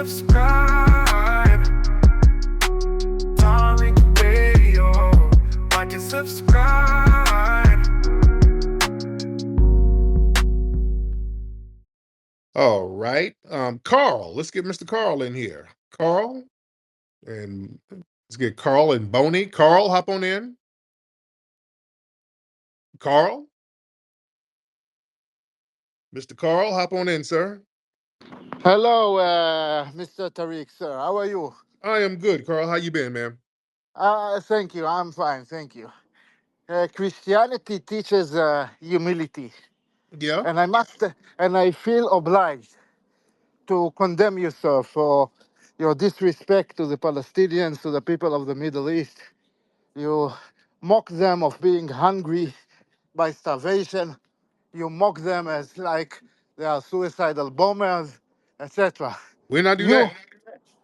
subscribe. Tariq Radio. Like and subscribe. All right. Carl, let's get Mr. Carl in here. Carl, and let's get Carl and Boney. Carl, hop on in. Carl? Mr. Carl, hop on in, sir. Hello, Mr. Tariq, sir. How are you? I am good, Carl. How you been, man? Thank you. I'm fine. Thank you. Christianity teaches humility, Yeah. and I feel obliged to condemn you, sir, for your disrespect to the Palestinians, to the people of the Middle East. You mock them of being hungry by starvation. You mock them as like they are suicidal bombers, etc. When I do You that?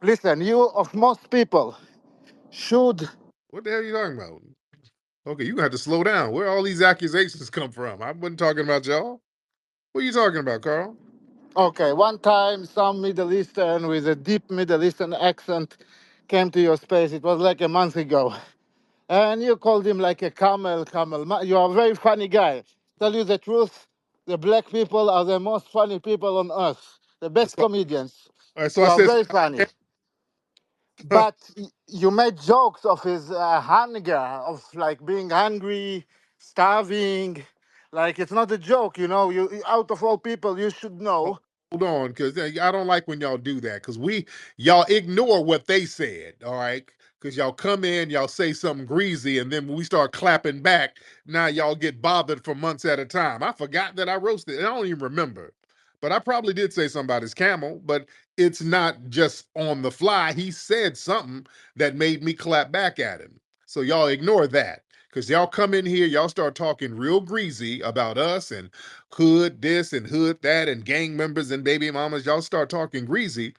listen. You of most people should. What the hell are you talking about? Okay, you have to slow down. Where all these accusations come from? I wasn't talking about y'all. What are you talking about, Carl? Okay, one time some Middle Eastern with a deep Middle Eastern accent came to your space. It was like a month ago. And you called him like a camel. You are a very funny guy. Tell you the truth, the black people are the most funny people on earth. The best So, all comedians. right, so You I are said, very funny. But you made jokes of his hunger, of like being hungry, starving. Like it's not a joke, you know. You out of all people, you should know. hold on, because I don't like when y'all do that, because y'all ignore what they said, all right? Because y'all come in, y'all say something greasy, and then when we start clapping back, now y'all get bothered for months at a time. I forgot that I roasted. I don't even remember. But I probably did say something about his camel, but it's not just on the fly. He said something that made me clap back at him. So y'all ignore that. Because y'all come in here, y'all start talking real greasy about us and hood this and hood that and gang members and baby mamas. Y'all start talking greasy.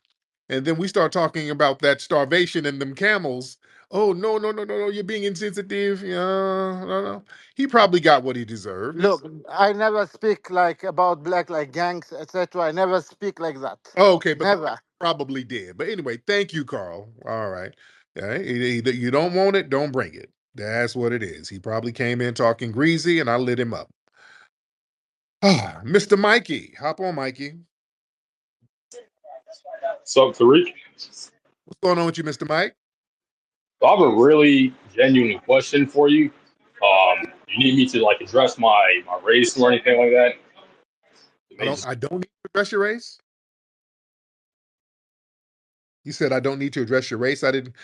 And then we start talking about that starvation and them camels. Oh, no, no, no, no, no. You're being insensitive. Yeah, no, no. He probably got what he deserved. Look, I never speak like about black like gangs, etc. I never speak like that. Oh, okay, but Never. probably did. But anyway, thank you, Carl. All right. Either you don't want it, don't bring it. That's what it is. He probably came in talking greasy and I lit him up. Mr. Mikey. Hop on, Mikey. What's up, Tariq? What's going on with you, Mr. Mike? So I have a really genuine question for you. You need me to like address my race or anything like that? I don't need to address your race. You said I don't need to address your race. I didn't.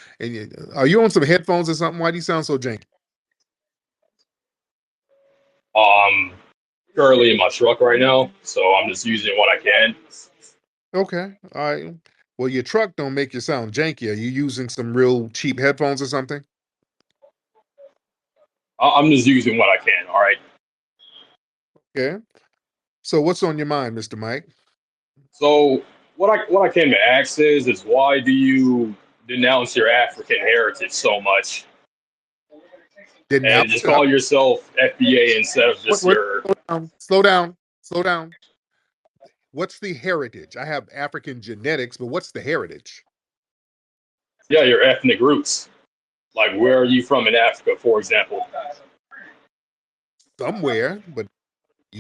Are you on some headphones or something? Why do you sound so janky? Currently in my truck right now, so I'm just using what I can. Okay. All right. Well, your truck don't make you sound janky. Are you using some real cheap headphones or something? I'm just using what I can. All right. Okay. So what's on your mind, Mr. Mike? So what I came to ask is why do you denounce your African heritage so much and Denounce just it. call yourself FBA instead of just your Slow down. Slow down. What's the heritage? I have African genetics, but what's the heritage? your ethnic roots? Like where are you from in Africa, for example? Somewhere, but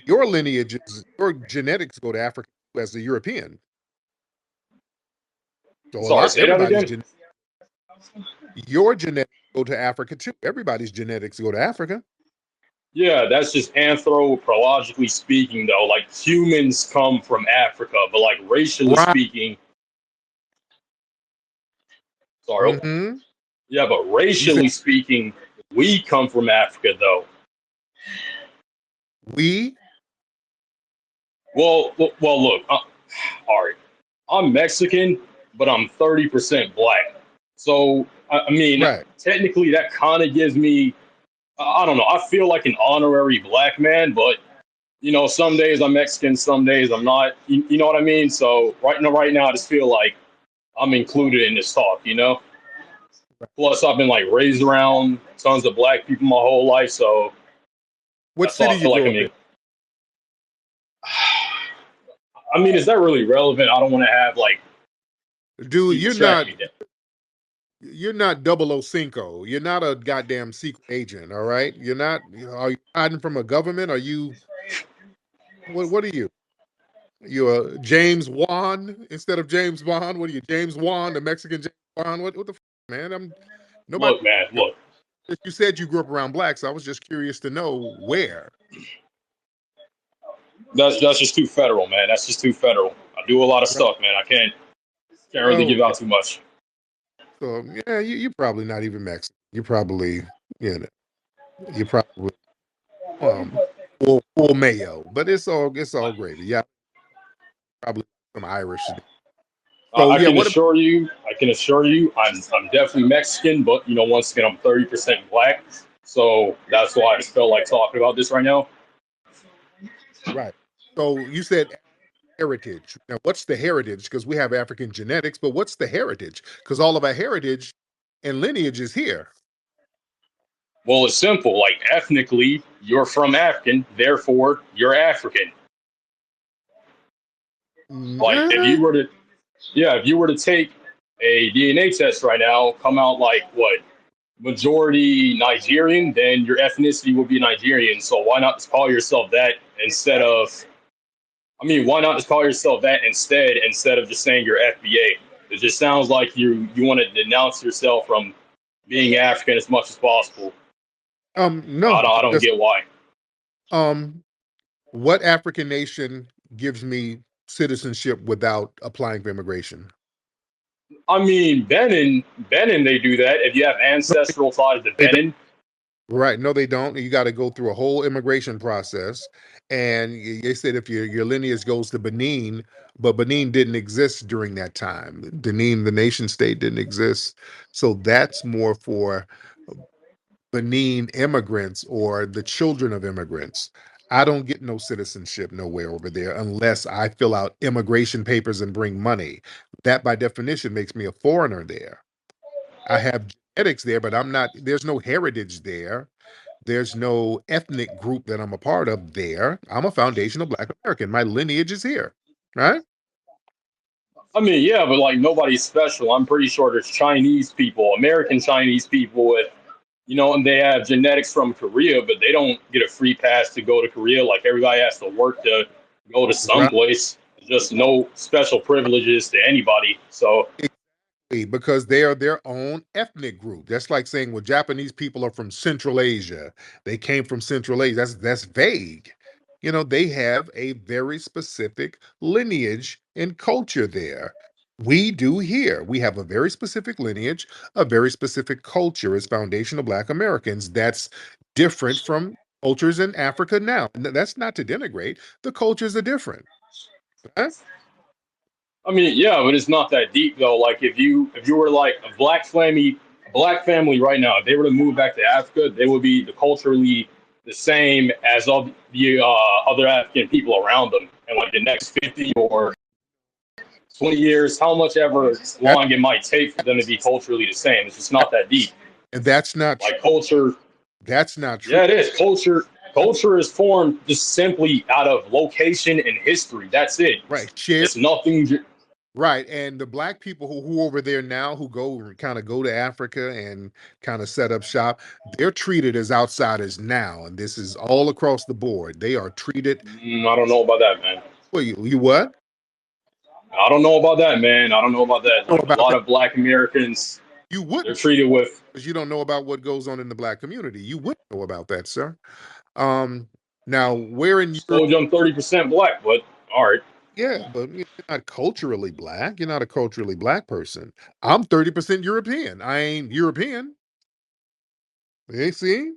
your lineage, your genetics go to Africa as a European. So a Sorry, lot, say that everybody's again. your genetics go to Africa too. Everybody's genetics go to Africa. Yeah, that's just anthropologically speaking, though. Like humans come from Africa, but like racially Right. speaking, sorry, Mm-hmm. yeah, but You said racially speaking, we come from Africa, though. we. Look, all right, I'm Mexican, but I'm 30% black. So, I mean, Right. technically, that kind of gives me, I don't know, I feel like an honorary black man, but some days I'm Mexican, some days I'm not. You know what I mean? So right now, I just feel like I'm included in this talk. Plus, I've been like raised around tons of black people my whole life, so What that's why city I you feel like grew I up in? mean, I mean, is that really relevant? I don't want to have like Dude, Keep distracting me. you're not 005. You're not a goddamn secret agent, all right? Are you hiding from a government? Are you what are you? You're a James Wan instead of James Bond? What are you, James Wan, the Mexican James Bond? What the man? Nobody. Look, man, look. You said you grew up around blacks. I was just curious to know where. That's just too federal, man. That's just too federal. I do a lot of Right. stuff, man. I can't really give Okay. out too much. So yeah, you're probably not even Mexican. You're probably, you know, you're probably um full mayo, but it's all gravy. Yeah, probably some Irish. So I yeah, can what about assure you, I'm definitely Mexican, but once again, I'm 30% black. So that's why I just felt like talking about this right now. right? So you said heritage. Now, what's the heritage? Because we have African genetics, but what's the heritage? Because all of our heritage and lineage is here. Well, it's simple. Like ethnically, you're from African, therefore you're African. Like if you were to take a DNA test right now, come out like what majority Nigerian, then your ethnicity would be Nigerian. So why not just call yourself that instead of? I mean, why not just call yourself that instead of just saying you're FBA? It just sounds like you want to denounce yourself from being African as much as possible. No, I don't get why. um, what African nation gives me citizenship without applying for immigration? I mean, Benin, they do that. If you have ancestral ties to They don't. Benin, Right. No, they don't. You got to go through a whole immigration process. And they said if your lineage goes to Benin, but Benin didn't exist during that time. Benin, the nation state, didn't exist. So that's more for Benin immigrants or the children of immigrants. I don't get no citizenship nowhere over there unless I fill out immigration papers and bring money. That by definition makes me a foreigner there. I have genetics there, but there's no heritage there. There's no ethnic group that I'm a part of there. I'm a foundational Black American. My lineage is here, right? I mean, yeah, but like nobody's special. I'm pretty sure there's Chinese people, American Chinese people with, and they have genetics from Korea, but they don't get a free pass to go to Korea. Like everybody has to work to go to some Right. place. Just no special privileges to anybody. So Because they are their own ethnic group. That's like saying, well, Japanese people are from Central Asia. They came from Central Asia. That's vague. They have a very specific lineage and culture there. We do here. We have a very specific lineage, a very specific culture as foundational Black Americans that's different from cultures in Africa now. And that's not to denigrate. The cultures are different. Right? I mean, yeah, but it's not that deep though. Like if you were like a black family right now, if they were to move back to Africa, they would be culturally the same as all the other African people around them. And like the next 50 or 20 years, how much ever That, long it might take for them to be culturally the same. It's just not that deep. and that's not true. Like culture, That's not true. yeah, it is. Culture is formed just simply out of location and history. That's it. Right. Share. It's nothing. Right. And the Black people who over there now who kind of go to Africa and kind of set up shop, they're treated as outsiders now. And this is all across the board. They are treated. I don't know about that, man. Well, you what? I don't know about that, man. I don't know about that. Know Like a about lot that? of Black Americans, You they're wouldn't, treated with. because you don't know about what goes on in the Black community. You wouldn't know about that, sir. Um, Now, where in Just Europe? told you I'm 30% Black, but all right. Yeah, but you're not culturally Black. You're not a culturally Black person. I'm 30% European. I ain't European. You see?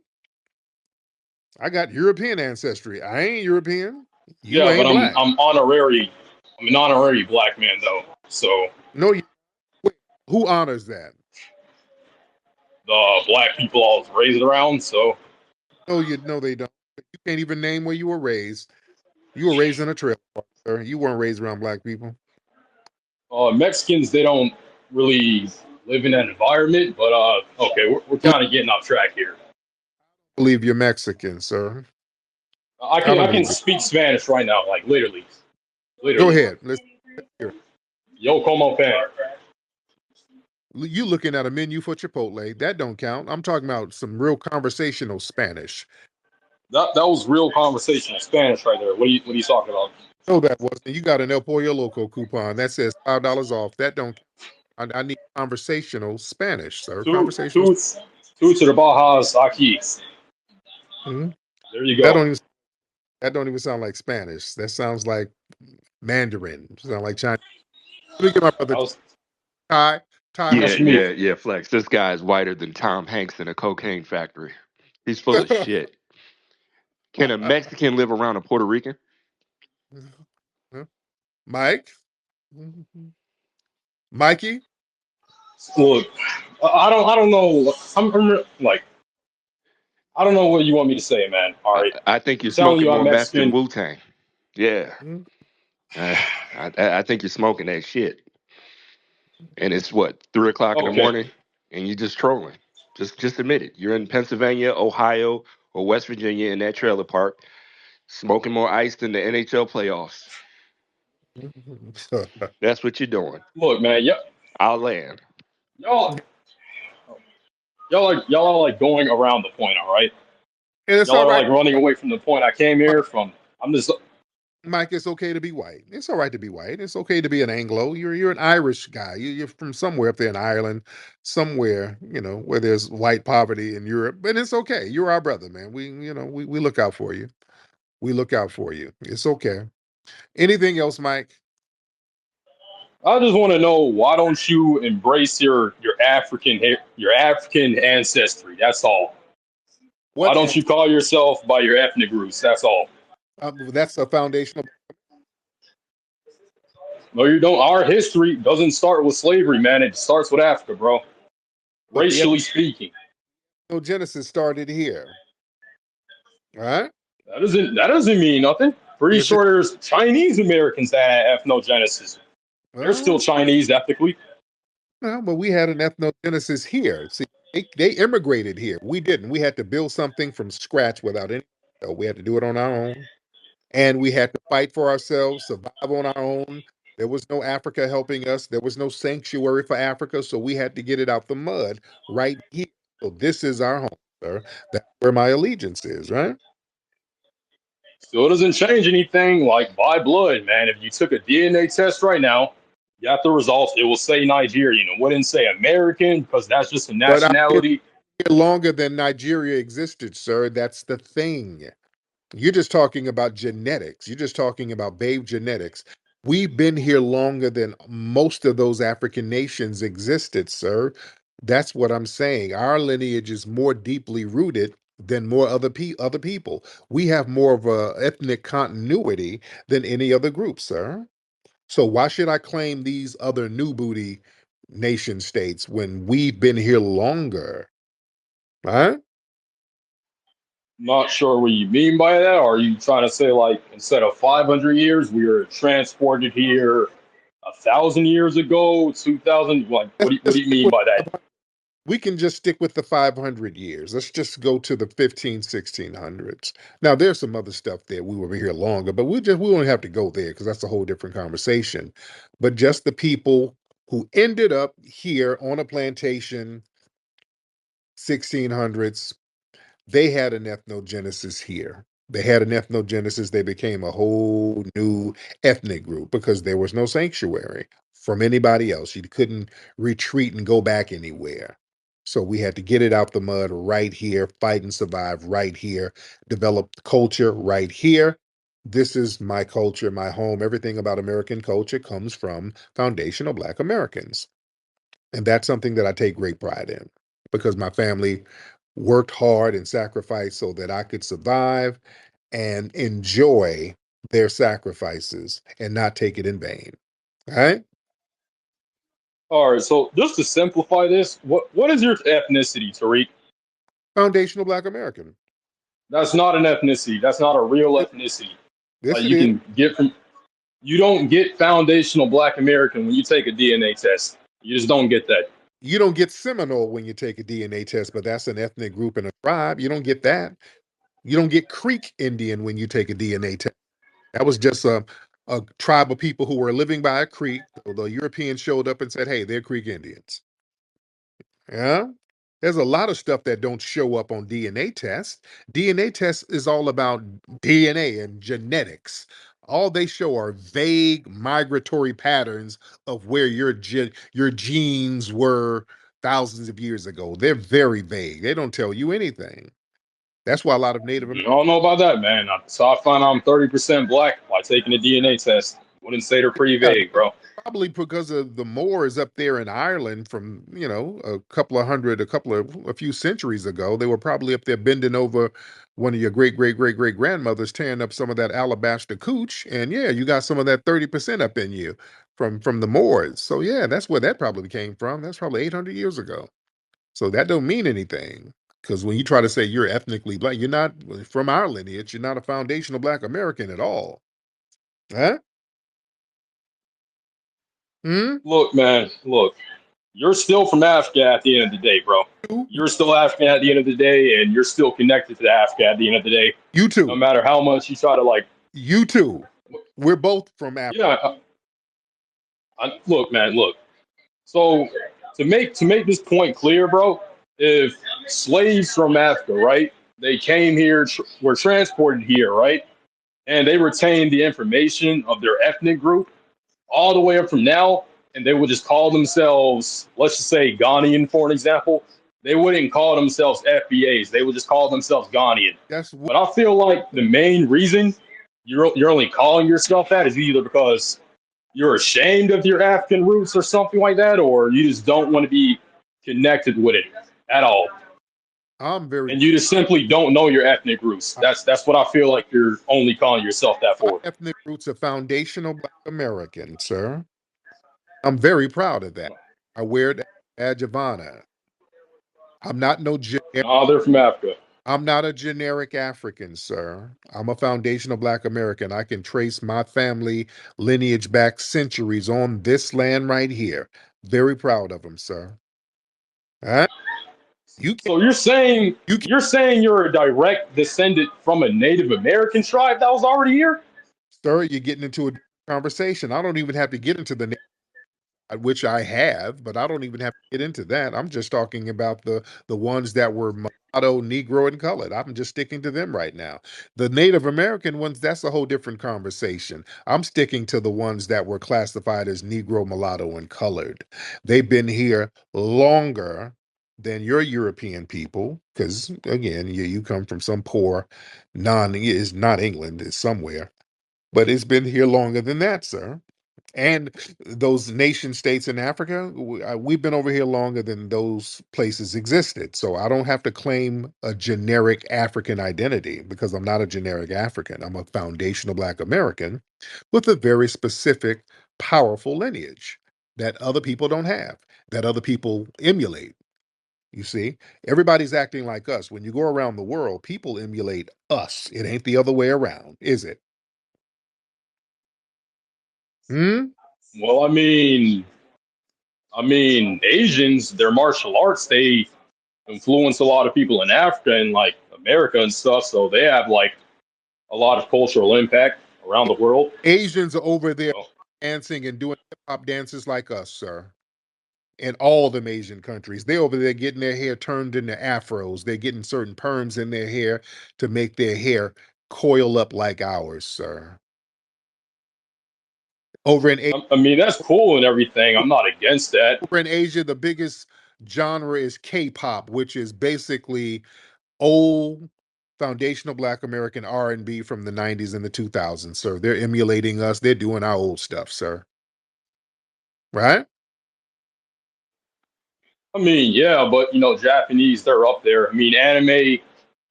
I got European ancestry. I ain't European. You Yeah, but ain't I'm Black. I'm honorary. I'm an honorary Black man though. So No, wait, who honors that? the Black people I was raised around. So No, they don't. You can't even name where you were raised. You were raised in a trailer park, sir. You weren't raised around Black people. Mexicans, they don't really live in that environment. But okay, we're I kind of getting off track here. believe you're Mexican, sir. I I can don't I can believe it. speak Spanish right now, like literally, Go literally. ahead. Let's hear it. Yo como pan. You looking at a menu for Chipotle. That don't count. I'm talking about some real conversational Spanish. That was real conversational Spanish right there. What are you talking about? No, that wasn't. You got an El Pollo Loco coupon that says $5 off. That don't. I need conversational Spanish, sir. Two Conversational. two two to the Bajas aquí. Mhm. There you That go. don't even. That don't even sound like Spanish. That sounds like Mandarin. Sound like Chinese. Look at my brother That was Ty. Ty, how Yeah, that's you doing? me. yeah, yeah, Flex. This guy is whiter than Tom Hanks in a cocaine factory. He's full of shit. Can a Mexican live around a Puerto Rican? Mike, Mikey. Look, I don't know. I'm like I don't know what you want me to say, man. All I, right, I think I'm you're telling smoking you, I'm more meth than Mexican. Wu Tang. Yeah, uh, I think you're smoking that shit. And it's what 3 o'clock in the Okay, morning, and you're just trolling. Just admit it. You're in Pennsylvania, Ohio, or West Virginia in that trailer park, smoking more ice than the NHL playoffs. And That's what you're doing. look, man. Yeah, I'll land. y'all, y'all are like going around the point. All right, it's y'all all are right, like running away from the point I came here from. I'm just Mike. It's okay to be white. It's all right to be white. It's okay to be an Anglo. You're an Irish guy. You're from somewhere up there in Ireland, somewhere where there's white poverty in Europe. But it's okay. You're our brother, man. We look out for you. We look out for you. It's okay. Anything else, Mike? I just want to know why don't you embrace your African ancestry? That's all. Why What? don't you call yourself by your ethnic roots? That's all. That's a foundational. No, you don't. Our history doesn't start with slavery, man. It starts with Africa, bro. But the Racially speaking, ethnogenesis started here. All right. that doesn't mean nothing. Pretty Yes, it. sure there's Chinese Americans that have ethnogenesis. They're still Well, Chinese ethnically. no, but we had an ethnogenesis here. See, they immigrated here. We didn't. We had to build something from scratch without any. We had to do it on our own, and we had to fight for ourselves, survive on our own. There was no Africa helping us. There was no sanctuary for Africa, so we had to get it out the mud right here. So this is our home, sir. That's where my allegiance is, right? Still doesn't change anything. Like by blood, man. If you took a DNA test right now, you got the results. It will say Nigerian. It wouldn't say American because that's just a But I'm here nationality. longer than Nigeria existed, sir. That's the thing. You're just talking about genetics. You're just talking about babe genetics. We've been here longer than most of those African nations existed, sir. That's what I'm saying. Our lineage is more deeply rooted than more other people. We have more of a ethnic continuity than any other group, sir. So why should I claim these other new booty nation states when we've been here longer? Right? Not sure what you mean by that. Are you trying to say like instead of 500 years, we were transported here 1,000 years ago, 2,000? Like, what Let's do you, what just do you stick mean with by that? we can just stick with the 500 years. Let's just go to the 1600s. Now, there's some other stuff there. We were here longer, but we don't have to go there because that's a whole different conversation. But just the people who ended up here on a plantation, 1600s, they had an ethnogenesis here. They had an ethnogenesis. They became a whole new ethnic group because there was no sanctuary from anybody else. You couldn't retreat and go back anywhere. So we had to get it out the mud right here, fight and survive right here, develop culture right here. This is my culture, my home. Everything about American culture comes from foundational Black Americans. And that's something that I take great pride in because my family worked hard and sacrificed so that I could survive and enjoy their sacrifices and not take it in vain. All right? All right, so just to simplify this, what is your ethnicity, Tariq? Foundational Black American. That's not an ethnicity. That's not a real Yes, ethnicity. yes, Like it you is. can get from you don't get foundational Black American when you take a DNA test. You just don't get that. You don't get Seminole when you take a DNA test, but that's an ethnic group and a tribe. You don't get that. You don't get Creek Indian when you take a DNA test. That was just a tribe of people who were living by a creek. The Europeans showed up and said, hey, they're Creek Indians. Yeah. There's a lot of stuff that don't show up on DNA tests. DNA test is all about DNA and genetics. All they show are vague migratory patterns of where your genes were thousands of years ago. They're very vague. They don't tell you anything. That's why a lot of Native I don't know about that, man. So I find I'm 30% black by taking a DNA test. Wouldn't say they're pretty Americans, vague, bro. probably because of the Moors up there in Ireland from, a few centuries ago. They were probably up there bending over one of your great, great, great, great grandmothers, tearing up some of that alabaster cooch. And yeah, you got some of that 30% up in you from the Moors. So yeah, that's where that probably came from. That's probably 800 years ago. So that don't mean anything. Because when you try to say you're ethnically black, you're not from our lineage. You're not a foundational black American at all. Huh? Hmm? Look, man, look. You're still from Africa at the end of the day, bro. You're still African at the end of the day, and you're still connected to Africa at the end of the day. You No too. matter how much you try to like, You too. We're both from Africa. yeah. Look, man, look. So to make this point clear, bro, if slaves from Africa, right, they came here, were transported here, right, and they retained the information of their ethnic group all the way up from now, and they would just call themselves, let's just say Ghanaian, for an example. They wouldn't call themselves FBAs. They would just call themselves Ghanaian. That's what But I feel like the main reason you're only calling yourself that is either because you're ashamed of your African roots or something like that, or you just don't want to be connected with it at all, I'm very and you just simply don't know your ethnic roots. That's what I feel like you're only calling yourself that my for. ethnic roots are foundational black American, sir. I'm very proud of that. I wear it as a badge of honor. I'm not no generic. Nah, they're from Africa. I'm not a generic African, sir. I'm a foundational black American. I can trace my family lineage back centuries on this land right here. Very proud of them, sir. Huh? You can So you're saying you can you're saying you're a direct descendant from a Native American tribe that was already here? sir, you're getting into a conversation. I don't even have to get into the which I have, but I don't even have to get into that. I'm just talking about the ones that were mulatto, Negro, and colored. I'm just sticking to them right now. The Native American ones, that's a whole different conversation. I'm sticking to the ones that were classified as Negro, mulatto, and colored. They've been here longer than your European people, because again, you come from some poor it's not England, it's somewhere, but it's been here longer than that, sir. And those nation states in Africa, we've been over here longer than those places existed. So I don't have to claim a generic African identity because I'm not a generic African. I'm a foundational Black American with a very specific, powerful lineage that other people don't have, that other people emulate. You see, everybody's acting like us. When you go around the world, people emulate us. It ain't the other way around, is it? Hmm? Well, I mean, Asians, their martial arts, they influence a lot of people in Africa and like America and stuff. So they have like a lot of cultural impact around the world. Asians are over there So, dancing and doing hip hop dances like us, sir. In all them Asian countries, they over there getting their hair turned into afros. They're getting certain perms in their hair to make their hair coil up like ours, sir. Over in I mean, that's cool and everything. I'm not against that. Asia, the biggest genre is K-pop, which is basically old foundational Black American R&B from the 90s and the 2000s, sir. They're emulating us. They're doing our old stuff, sir. Right? I mean, yeah, but Japanese, they're up there. I mean, anime, it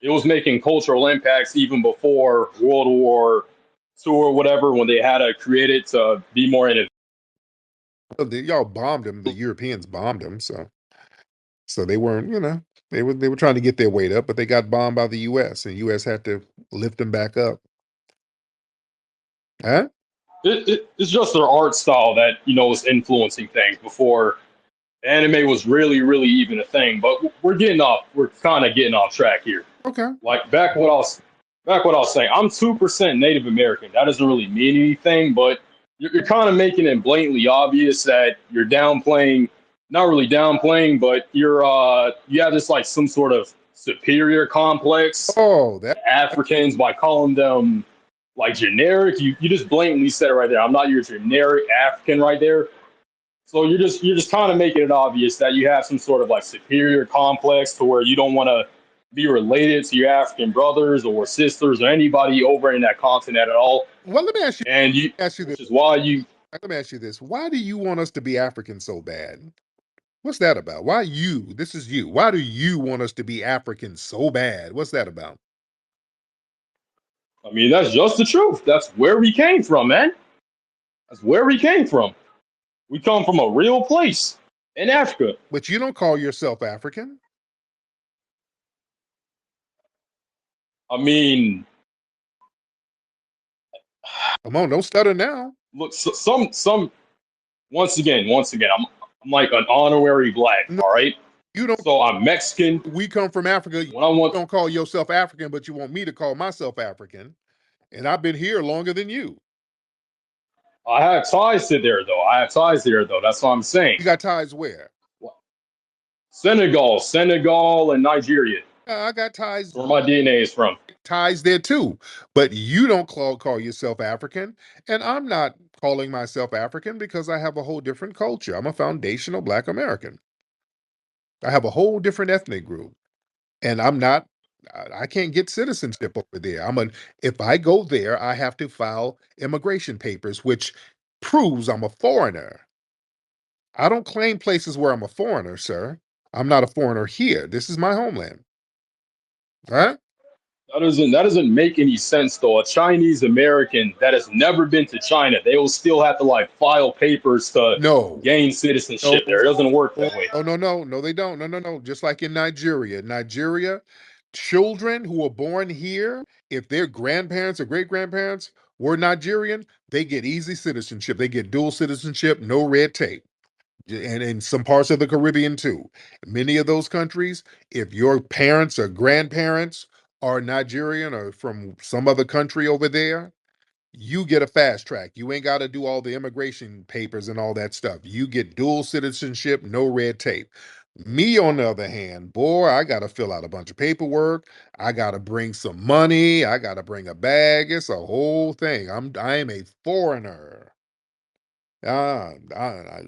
was making cultural impacts even before World War II or whatever, when they had to create it to be more innovative. Well, y'all bombed them. The Europeans bombed them, so they weren't, they were trying to get their weight up, but they got bombed by the U.S. and U.S. had to lift them back up. Huh? It's just their art style that was influencing things before anime was really, really even a thing. But we're kind of getting off track here. Okay. Like back what I was saying. I'm 2% Native American. That doesn't really mean anything, but you're kind of making it blatantly obvious that you're downplaying not really downplaying, but you have this like some sort of superior complex Oh, that to Africans by calling them like generic. You just blatantly said it right there. I'm not your generic African right there. So you're just kind of making it obvious that you have some sort of like superior complex to where you don't want to be related to your African brothers or sisters or anybody over in that continent at all. well, let me ask you And this. which is why you. Let me ask you this. Why do you want us to be African so bad? What's that about? Why you? This is you. Why do you want us to be African so bad? What's that about? I mean, that's just the truth. That's where we came from, man. That's where we came from. We come from a real place in Africa. But you don't call yourself African. I mean, Come on, don't stutter now. look, some. Once again, I'm like an honorary black. No, All right. you don't. So I'm Mexican. We come from Africa. When I You want, don't call yourself African, but you want me to call myself African. And I've been here longer than you. I have ties to there though. I have ties there though. That's what I'm saying. You got ties where? Senegal, and Nigeria. I got ties. That's where my DNA is from. Ties there too. But you don't call yourself African. And I'm not calling myself African because I have a whole different culture. I'm a foundational Black American. I have a whole different ethnic group. And I can't get citizenship over there. If I go there, I have to file immigration papers, which proves I'm a foreigner. I don't claim places where I'm a foreigner, sir. I'm not a foreigner here. This is my homeland. All right? That doesn't make any sense though. A Chinese American that has never been to China, they will still have to like file papers to No. gain citizenship No. there. It doesn't work that way. Oh, no, they don't. No. Just like in Nigeria. Children who are born here, if their grandparents or great grandparents were Nigerian, they get easy citizenship. They get dual citizenship, no red tape. And in some parts of the Caribbean too. Many of those countries, if your parents or grandparents are Nigerian or from some other country over there, you get a fast track. You ain't got to do all the immigration papers and all that stuff. You get dual citizenship, no red tape. Me, on the other hand, boy, I got to fill out a bunch of paperwork. I got to bring some money. I got to bring a bag. It's a whole thing. I am a foreigner. Uh, I,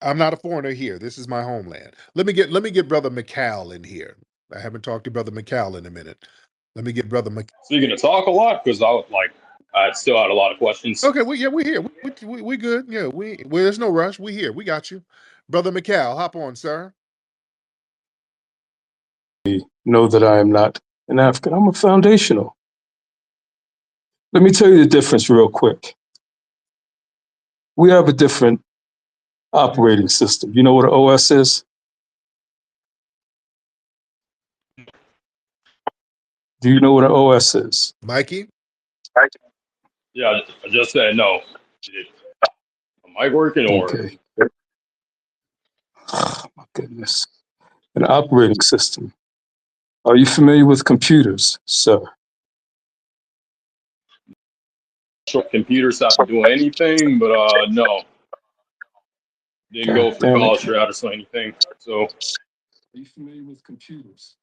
I'm not a foreigner here. This is my homeland. Let me get Brother McCall in here. I haven't talked to Brother McCall in a minute. Let me get Brother McCall. So you're gonna talk a lot because I still had a lot of questions. Okay, we're here. We good. Yeah, there's no rush. We here. We got you, Brother McCall. Hop on, sir. Know that I am not an African. I'm a foundational. Let me tell you the difference real quick. We have a different operating system. You know what an OS is? Do you know what an OS is? Mikey. Yeah, I just said no. Am I working or? Okay. Oh, my goodness. An operating system. Are you familiar with computers, sir? Sure, computers have to do anything, but no, didn't go God for damn college it. route or anything. So Are you familiar with computers?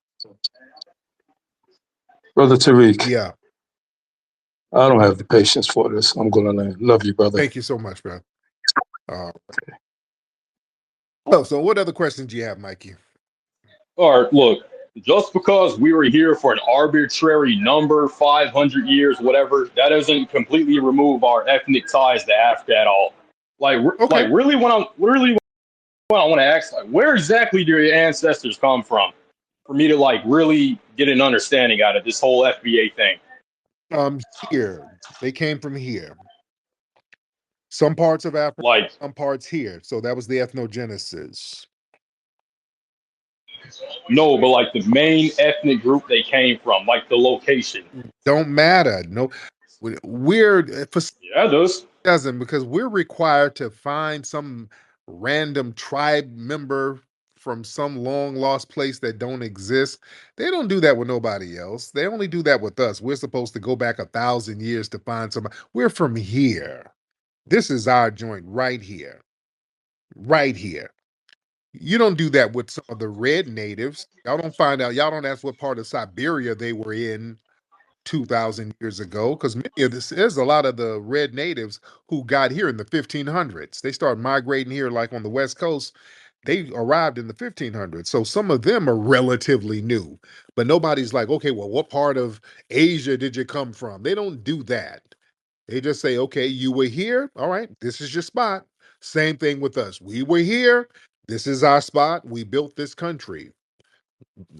Brother Tariq, Yeah. I don't have the patience for this. I'm going to land. Love you, brother. Thank you so much, bro. So what other questions do you have, Mikey? all right, look, just because we were here for an arbitrary number, 500 years, whatever, that doesn't completely remove our ethnic ties to Africa at all. Okay. Really, what I want to ask, like, where exactly do your ancestors come from? For me to like really get an understanding out of this whole FBA thing. Here they came from here. Some parts of Africa, Like, some parts here. So that was the ethnogenesis. no, but like the main ethnic group they came from, like the location. Don't matter. No, we're for Yeah, it does. doesn't because we're required to find some random tribe member from some long lost place that don't exist. They don't do that with nobody else. They only do that with us. We're supposed to go back 1,000 years to find somebody. We're from here. This is our joint right here. Right here. You don't do that with some of the red natives. Y'all don't find out. Y'all don't ask what part of Siberia they were in 2,000 years ago, because many of this there's a lot of the red natives who got here in the 1500s. They started migrating here like on the West Coast. They arrived in the 1500s. So some of them are relatively new, but nobody's like, okay, well, what part of Asia did you come from? They don't do that. They just say, okay, you were here. All right, this is your spot. Same thing with us. We were here. This is our spot. We built this country.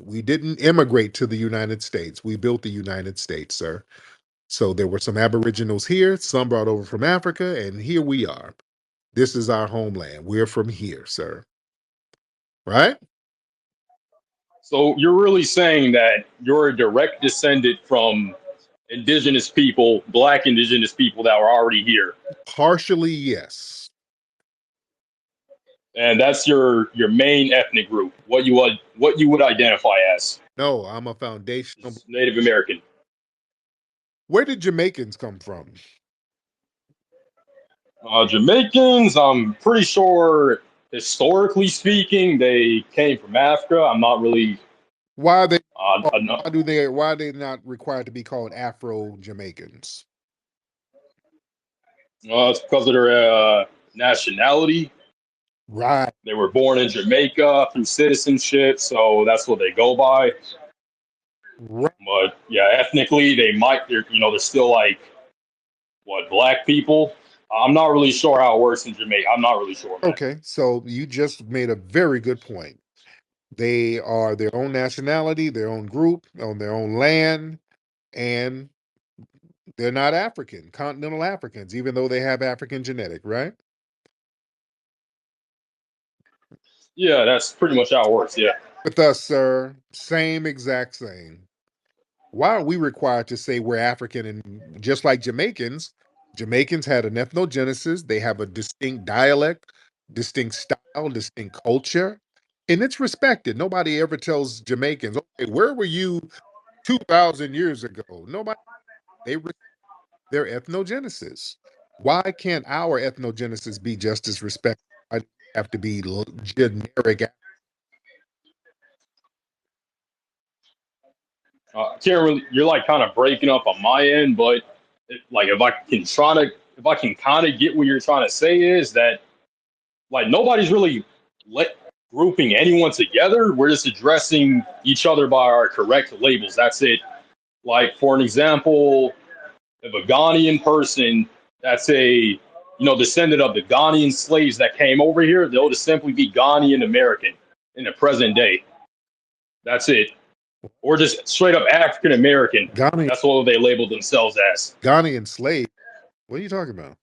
We didn't immigrate to the United States. We built the United States, sir. So there were some Aboriginals here, some brought over from Africa, and here we are. This is our homeland. We're from here, sir. Right? So you're really saying that you're a direct descendant from indigenous people, black indigenous people that were already here, Partially, yes. and that's your main ethnic group. What you would identify as No, I'm a foundational. Native American. Where did Jamaicans come from? Jamaicans, I'm pretty sure, historically speaking, they came from Africa. I'm not really. Why are they Uh, why are they not required to be called Afro Jamaicans? it's because of their nationality. Right. They were born in Jamaica through citizenship, so that's what they go by. Right. But yeah, ethnically, they're still like what, black people. I'm not really sure how it works in Jamaica. I'm not really sure, man. Okay, so you just made a very good point. They are their own nationality, their own group, on their own land, and they're not African, continental Africans, even though they have African genetic, right? Yeah, that's pretty much how it works. Yeah. With us, sir, same exact same. Why are we required to say we're African? And just like Jamaicans, Jamaicans had an ethnogenesis. They have a distinct dialect, distinct style, distinct culture, and it's respected. Nobody ever tells Jamaicans, okay, where were you 2,000 years ago? Nobody, they their ethnogenesis. Why can't our ethnogenesis be just as respected? Why do we have to be generic? Can't really. You're like kind of breaking up on my end, but like if I can kind of get what you're trying to say is that like nobody's really let grouping anyone together. We're just addressing each other by our correct labels. That's it. Like for an example, if a Ghanaian person that's a descendant of the Ghanaian slaves that came over here, they'll just simply be Ghanaian American in the present day. That's it. Or just straight up African American. Ghanaian, That's what they labeled themselves as. Ghanaian slave. What are you talking about?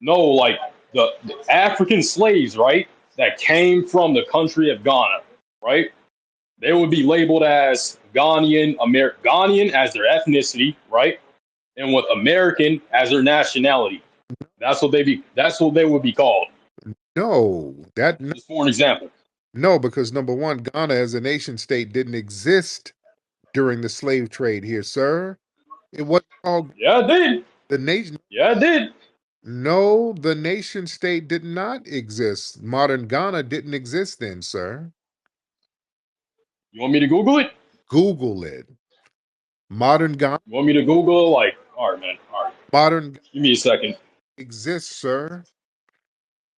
No, like the African slaves, right? That came from the country of Ghana, right? They would be labeled as Ghanaian as their ethnicity, right? And with American as their nationality. That's what they would be called. No, Just for an example. no, because number one, Ghana as a nation state didn't exist during the slave trade here, sir. It wasn't called Yeah, it did. the nation. Yeah, it did. No, the nation state did not exist. Modern Ghana didn't exist then, sir. You want me to Google it? Google it. Modern Ghana, You want me to Google? Like, all right, man. All right. modern Give me a second. exists, sir.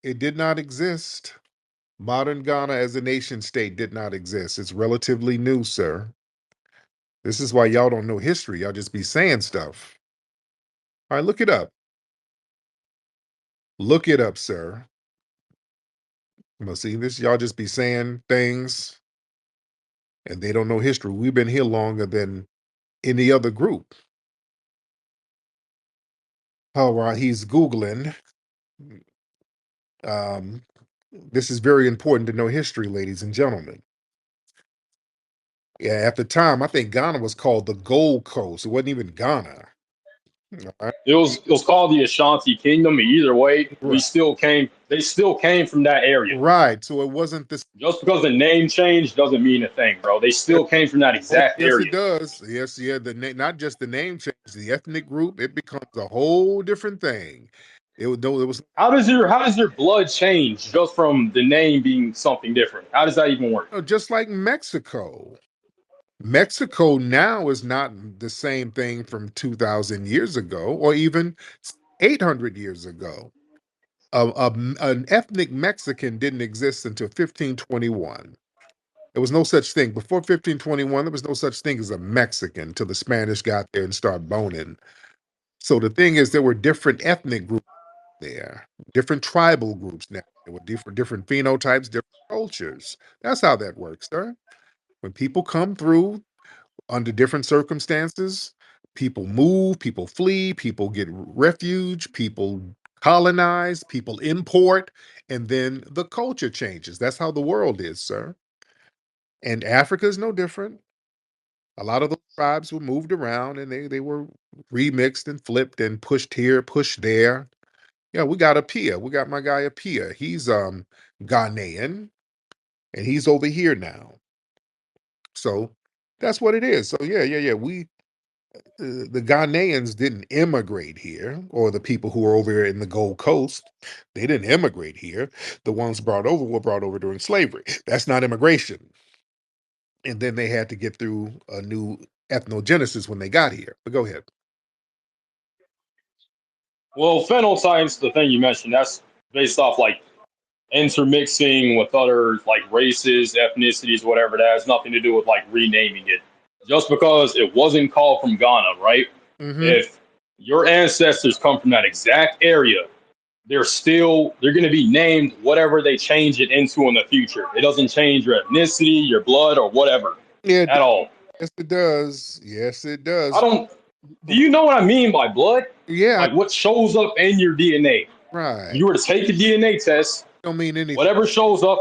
It did not exist. Modern Ghana as a nation state did not exist. It's relatively new, sir. This is why y'all don't know history. Y'all just be saying stuff. All right, look it up. Look it up, sir. Well, see, this y'all just be saying things and they don't know history. We've been here longer than any other group. All right, he's Googling. This is very important to know history, ladies and gentlemen. Yeah, at the time, I think Ghana was called the Gold Coast. It wasn't even Ghana. All right. It was called the Ashanti Kingdom. Either way, Right. they still came from that area. Right. So it wasn't this. Just because the name changed doesn't mean a thing, bro. They still came from that exact yes, area. it does. Yes, yeah. Not just the name change, the ethnic group, it becomes a whole different thing. It was How does your blood change just from the name being something different? How does that even work? just like Mexico. Mexico now is not the same thing from 2,000 years ago or even 800 years ago. An ethnic Mexican didn't exist until 1521. There was no such thing. Before 1521, there was no such thing as a Mexican till the Spanish got there and started boning. So the thing is, there were different ethnic groups there, different tribal groups now. There were different phenotypes, different cultures. That's how that works, sir. When people come through under different circumstances, people move, people flee, people get refuge, people colonize, people import, and then the culture changes. That's how the world is, sir. And Africa is no different. A lot of those tribes were moved around and they were remixed and flipped and pushed here, pushed there. Yeah, we got Apia. We got my guy Apia. He's Ghanaian and he's over here now. So that's what it is. So yeah. The Ghanaians didn't immigrate here, or the people who were over in the Gold Coast, they didn't immigrate here. The ones brought over were brought over during slavery. That's not immigration. And then they had to get through a new ethnogenesis when they got here. But go ahead. Well, phenotypes, the thing you mentioned, that's based off like intermixing with other like races, ethnicities, whatever. That has nothing to do with like renaming it. Just because it wasn't called from Ghana, right? Mm-hmm. If your ancestors come from that exact area, they're going to be named whatever they change it into in the future. It doesn't change your ethnicity, your blood, or whatever Yeah, at all. yes, it does. Yes, it does. I don't. Do you know what I mean by blood? Yeah, Like what shows up in your DNA. right. You were to take a DNA test, Don't mean anything. whatever shows up,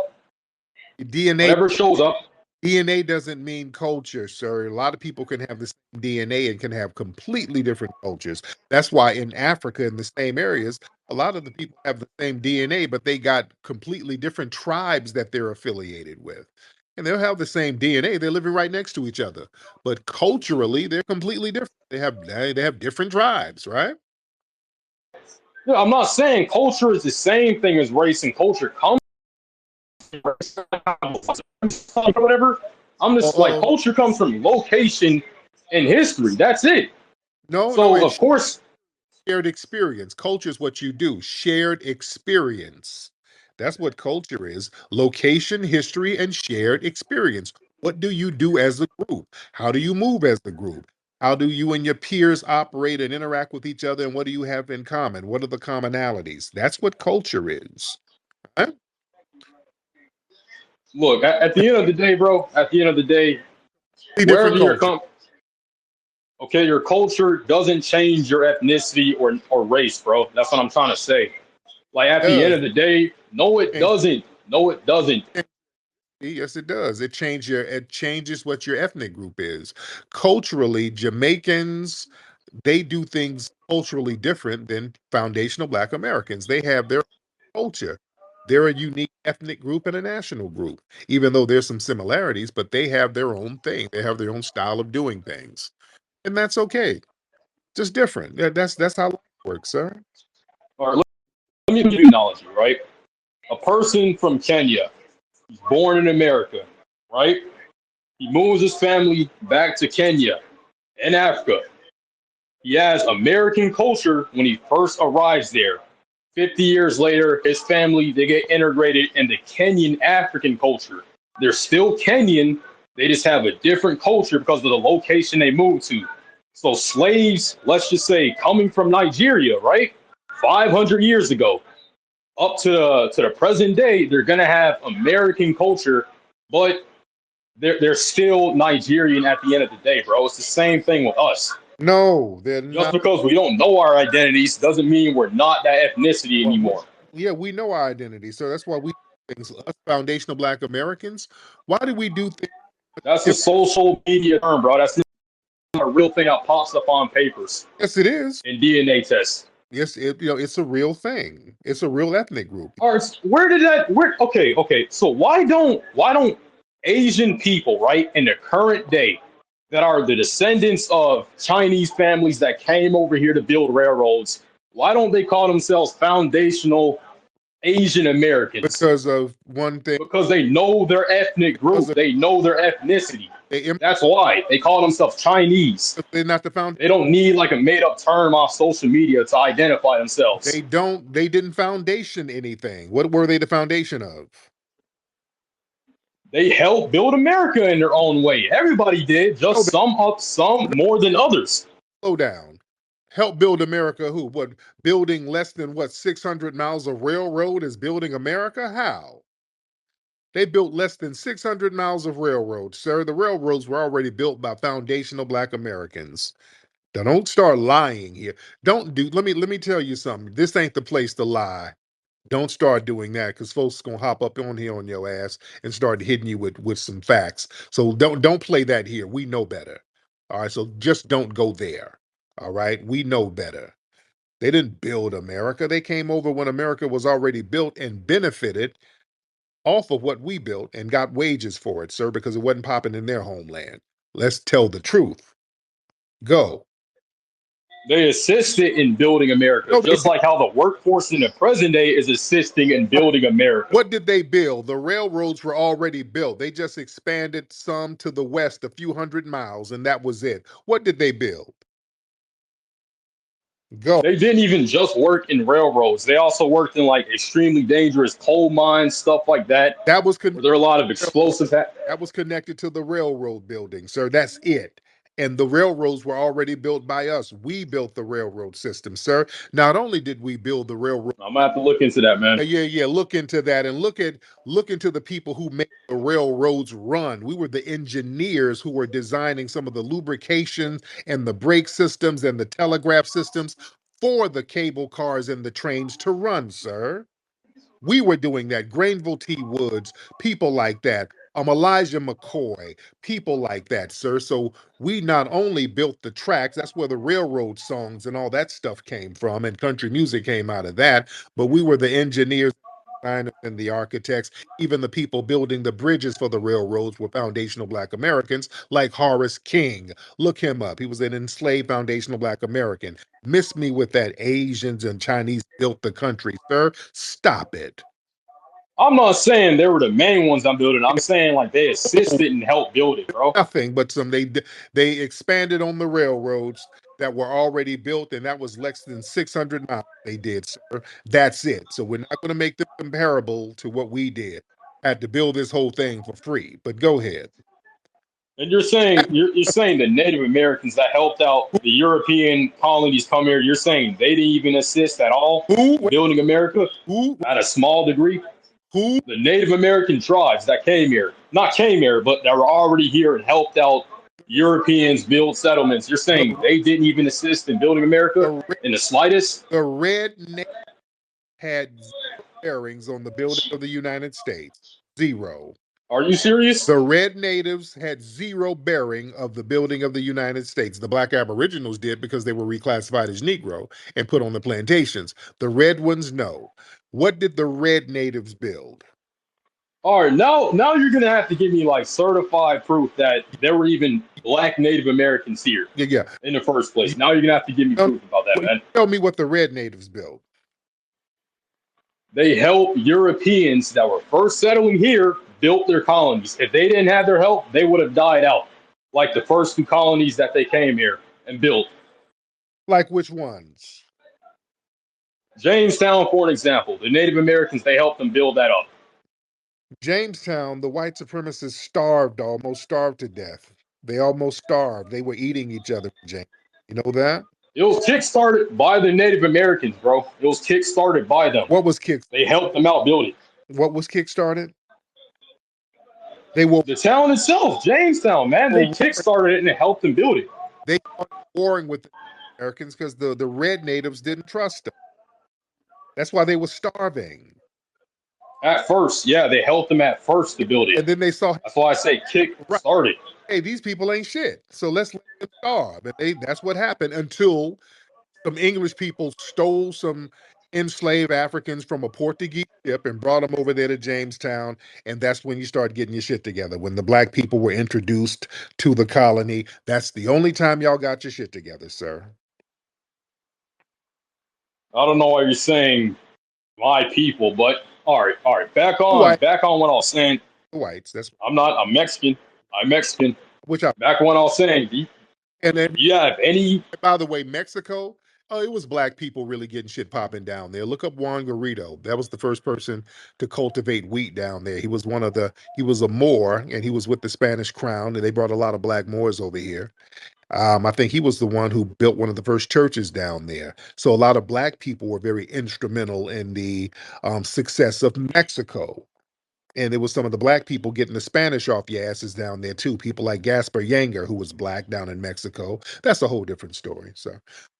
DNA whatever shows up. DNA doesn't mean culture, sir. A lot of people can have the same DNA and can have completely different cultures. That's why in Africa, in the same areas, a lot of the people have the same DNA, but they got completely different tribes that they're affiliated with. And they'll have the same DNA. They're living right next to each other. But culturally, they're completely different. They have different tribes, right? Yeah, I'm not saying culture is the same thing as race and culture comes from whatever. I'm just like culture comes from location and history. That's it. No, So it's of course, shared experience. Culture is what you do. Shared experience. That's what culture is. Location, history, and shared experience. What do you do as a group? How do you move as a group? How do you and your peers operate and interact with each other? And what do you have in common? What are the commonalities? That's what culture is. Huh? look, at the end of the day, bro, at the end of the day, Different wherever you're culture. okay, your culture doesn't change your ethnicity or race, bro. That's what I'm trying to say. Like at the end of the day, no, it And doesn't. No, it doesn't. yes, it does. It changes what your ethnic group is. Culturally, Jamaicans, they do things culturally different than foundational Black Americans. They have their culture. They're a unique ethnic group and a national group, even though there's some similarities, but they have their own thing. They have their own style of doing things. And that's okay. Just different. That's how life works, sir. All right, let me give you an analogy, right? A person from Kenya, he's born in America, right? He moves his family back to Kenya in Africa. He has American culture when he first arrives there. 50 years later, his family, they get integrated into Kenyan African culture. They're still Kenyan, they just have a different culture because of the location they moved to. So slaves, let's just say, coming from Nigeria, right? 500 years ago, up to the present day, they're gonna have American culture, but they're still Nigerian at the end of the day, bro. It's the same thing with us. No, they're Just not. because we don't know our identities doesn't mean we're not that ethnicity Well, anymore. yeah, we know our identity. So that's why we do things, us foundational Black Americans. Why do we do things That's a different? social media term, bro. That's not a real thing that pops up on papers Yes, it is. and DNA tests. Yes, it's a real thing. It's a real ethnic group. All right, where did that? Where? Okay. So why don't Asian people, right, in the current day, that are the descendants of Chinese families that came over here to build railroads? Why don't they call themselves foundational Asian Americans? Because of one thing, Because they know their ethnic because group, they know their ethnicity. they That's why they call themselves Chinese. they're not the found. They don't need like a made up term off social media to identify themselves. They didn't foundation anything. What were they the foundation of? They helped build America in their own way. Everybody did, No, just some up, some more than others. slow down. Help build America who? What, building less than what, 600 miles of railroad is building America? How? They built less than 600 miles of railroad, sir. The railroads were already built by foundational black Americans. Now, don't start lying here. Don't do let me tell you something. This ain't the place to lie. Don't start doing that because folks gonna hop up on here on your ass and start hitting you with some facts. So don't play that here. We know better. All right. So just don't go there. All right. We know better. They didn't build America. They came over when America was already built and benefited off of what we built and got wages for it, sir, because it wasn't popping in their homeland. Let's tell the truth. Go. They assisted in building America, No, they just did. like how the workforce in the present day is assisting in building America. What did they build? The railroads were already built. They just expanded some to the west a few hundred miles, and that was it. What did they build? Go. They didn't even just work in railroads. They also worked in like extremely dangerous coal mines, stuff like that, That was where there are a lot of railroad. explosives. That was connected to the railroad building, sir. That's it. And the railroads were already built by us. We built the railroad system, sir. Not only did we build the railroad. I'm gonna have to look into that, man. Yeah. Look into that and look into the people who made the railroads run. We were the engineers who were designing some of the lubrication and the brake systems and the telegraph systems for the cable cars and the trains to run, sir. We were doing that. Granville T. Woods, people like that. Elijah McCoy, people like that, sir. So we not only built the tracks, that's where the railroad songs and all that stuff came from, and country music came out of that, but we were the engineers, designers, and the architects. Even the people building the bridges for the railroads were foundational black Americans, like Horace King. Look him up. He was an enslaved foundational black American. Miss me with that Asians and Chinese built the country, sir. Stop it. I'm not saying they were the main ones I'm building. I'm saying like they assisted and helped build it, bro. Nothing but some they expanded on the railroads that were already built, and that was less than 600 miles they did, sir. That's it. So we're not going to make them comparable to what we did. Had to build this whole thing for free. But go ahead. And you're saying the Native Americans that helped out the European colonies come here. You're saying they didn't even assist at all in Who building America who at a small degree. who The Native American tribes that came here, not came here, but that were already here and helped out Europeans build settlements. You're saying the they didn't even assist in building America the, in the slightest? the red nation had zero bearings on the building of the United States. Zero. Are you serious? The red natives had zero bearing of the building of the United States. The black aboriginals did because they were reclassified as Negro and put on the plantations. The red ones, no. What did the red natives build? All right, now you're gonna have to give me like certified proof that there were even black Native Americans here Yeah. in the first place. Now you're gonna have to give me proof about that, man. Tell me what the red natives built. They helped Europeans that were first settling here built their colonies. If they didn't have their help, they would have died out, like the first two colonies that they came here and built. Like which ones? Jamestown, for an example, the Native Americans, they helped them build that up. Jamestown, the white supremacists almost starved to death. They almost starved. They were eating each other, James. You know that? It was kick-started by the Native Americans, bro. It was kick-started by them. What was kick? They helped them out build it. What was kick-started? They were The town itself, Jamestown, man, they kick-started it and it helped them build it. they started warring with the Americans because the red natives didn't trust them. That's why they were starving. At first, yeah, they helped them at first to build And it. then they saw, That's why I say kick-started. hey, these people ain't shit. So let's let them starve. And that's what happened until some English people stole some enslaved Africans from a Portuguese ship and brought them over there to Jamestown. And that's when you start getting your shit together. When the black people were introduced to the colony, that's the only time y'all got your shit together, sir. I don't know why you're saying my people, but all right. White, Back on what I was saying. whites. That's I'm not. I'm Mexican. I'm Mexican. which I Back on what I was saying. and then Do you have any? by the way, Mexico. Oh, it was black people really getting shit popping down there. Look up Juan Garrido. That was the first person to cultivate wheat down there. He was one of the. He was a Moor, and he was with the Spanish crown, and they brought a lot of black Moors over here. I think he was the one who built one of the first churches down there. So a lot of black people were very instrumental in the success of Mexico. And there was some of the black people getting the Spanish off your asses down there too. People like Gaspar Yanger, who was black down in Mexico. That's a whole different story. So,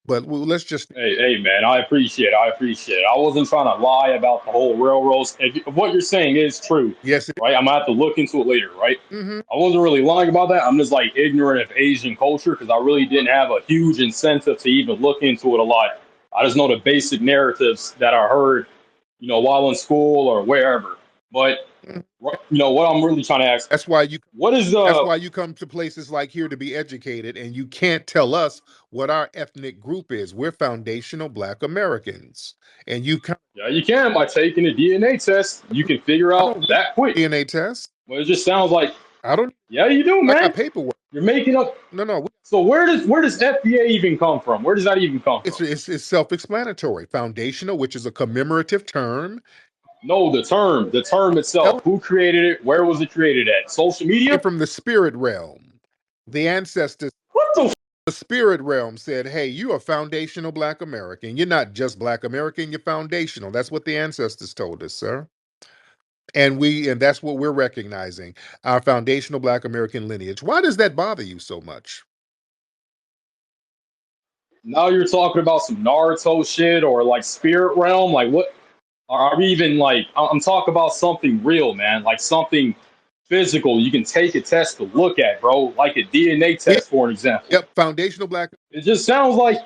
but let's just Hey, man, I appreciate it. I appreciate it. I wasn't trying to lie about the whole railroads. If what you're saying is true, yes. right? I'm gonna have to look into it later, right? Mm-hmm. I wasn't really lying about that. I'm just like ignorant of Asian culture because I really didn't have a huge incentive to even look into it a lot. I just know the basic narratives that I heard, while in school or wherever. But what I'm really trying to ask, That's why you what is That's the why you come to places like here to be educated, and you can't tell us what our ethnic group is. We're foundational Black Americans, and you kind yeah, you can by taking a DNA test, you can figure I out don't need that quick. a DNA test. Well, it just sounds like, I don't. yeah, you do, I got man. paperwork. You're making up. No, no. So where does FBA even come from? Where does that even come from? It's self-explanatory. Foundational, which is a commemorative term, No, the term itself. held Who created it? Where was it created at? Social media? from the spirit realm. The ancestors, What the? the spirit realm said, "Hey, you are foundational Black American. You're not just Black American. You're foundational." That's what the ancestors told us, sir. And that's what we're recognizing, our foundational Black American lineage. Why does that bother you so much? Now you're talking about some Naruto shit or like spirit realm? Like what? Are we even like? I'm talking about something real, man. Like something physical. You can take a test to look at, bro. Like a DNA Yeah, test, for an example. yep. It just sounds like,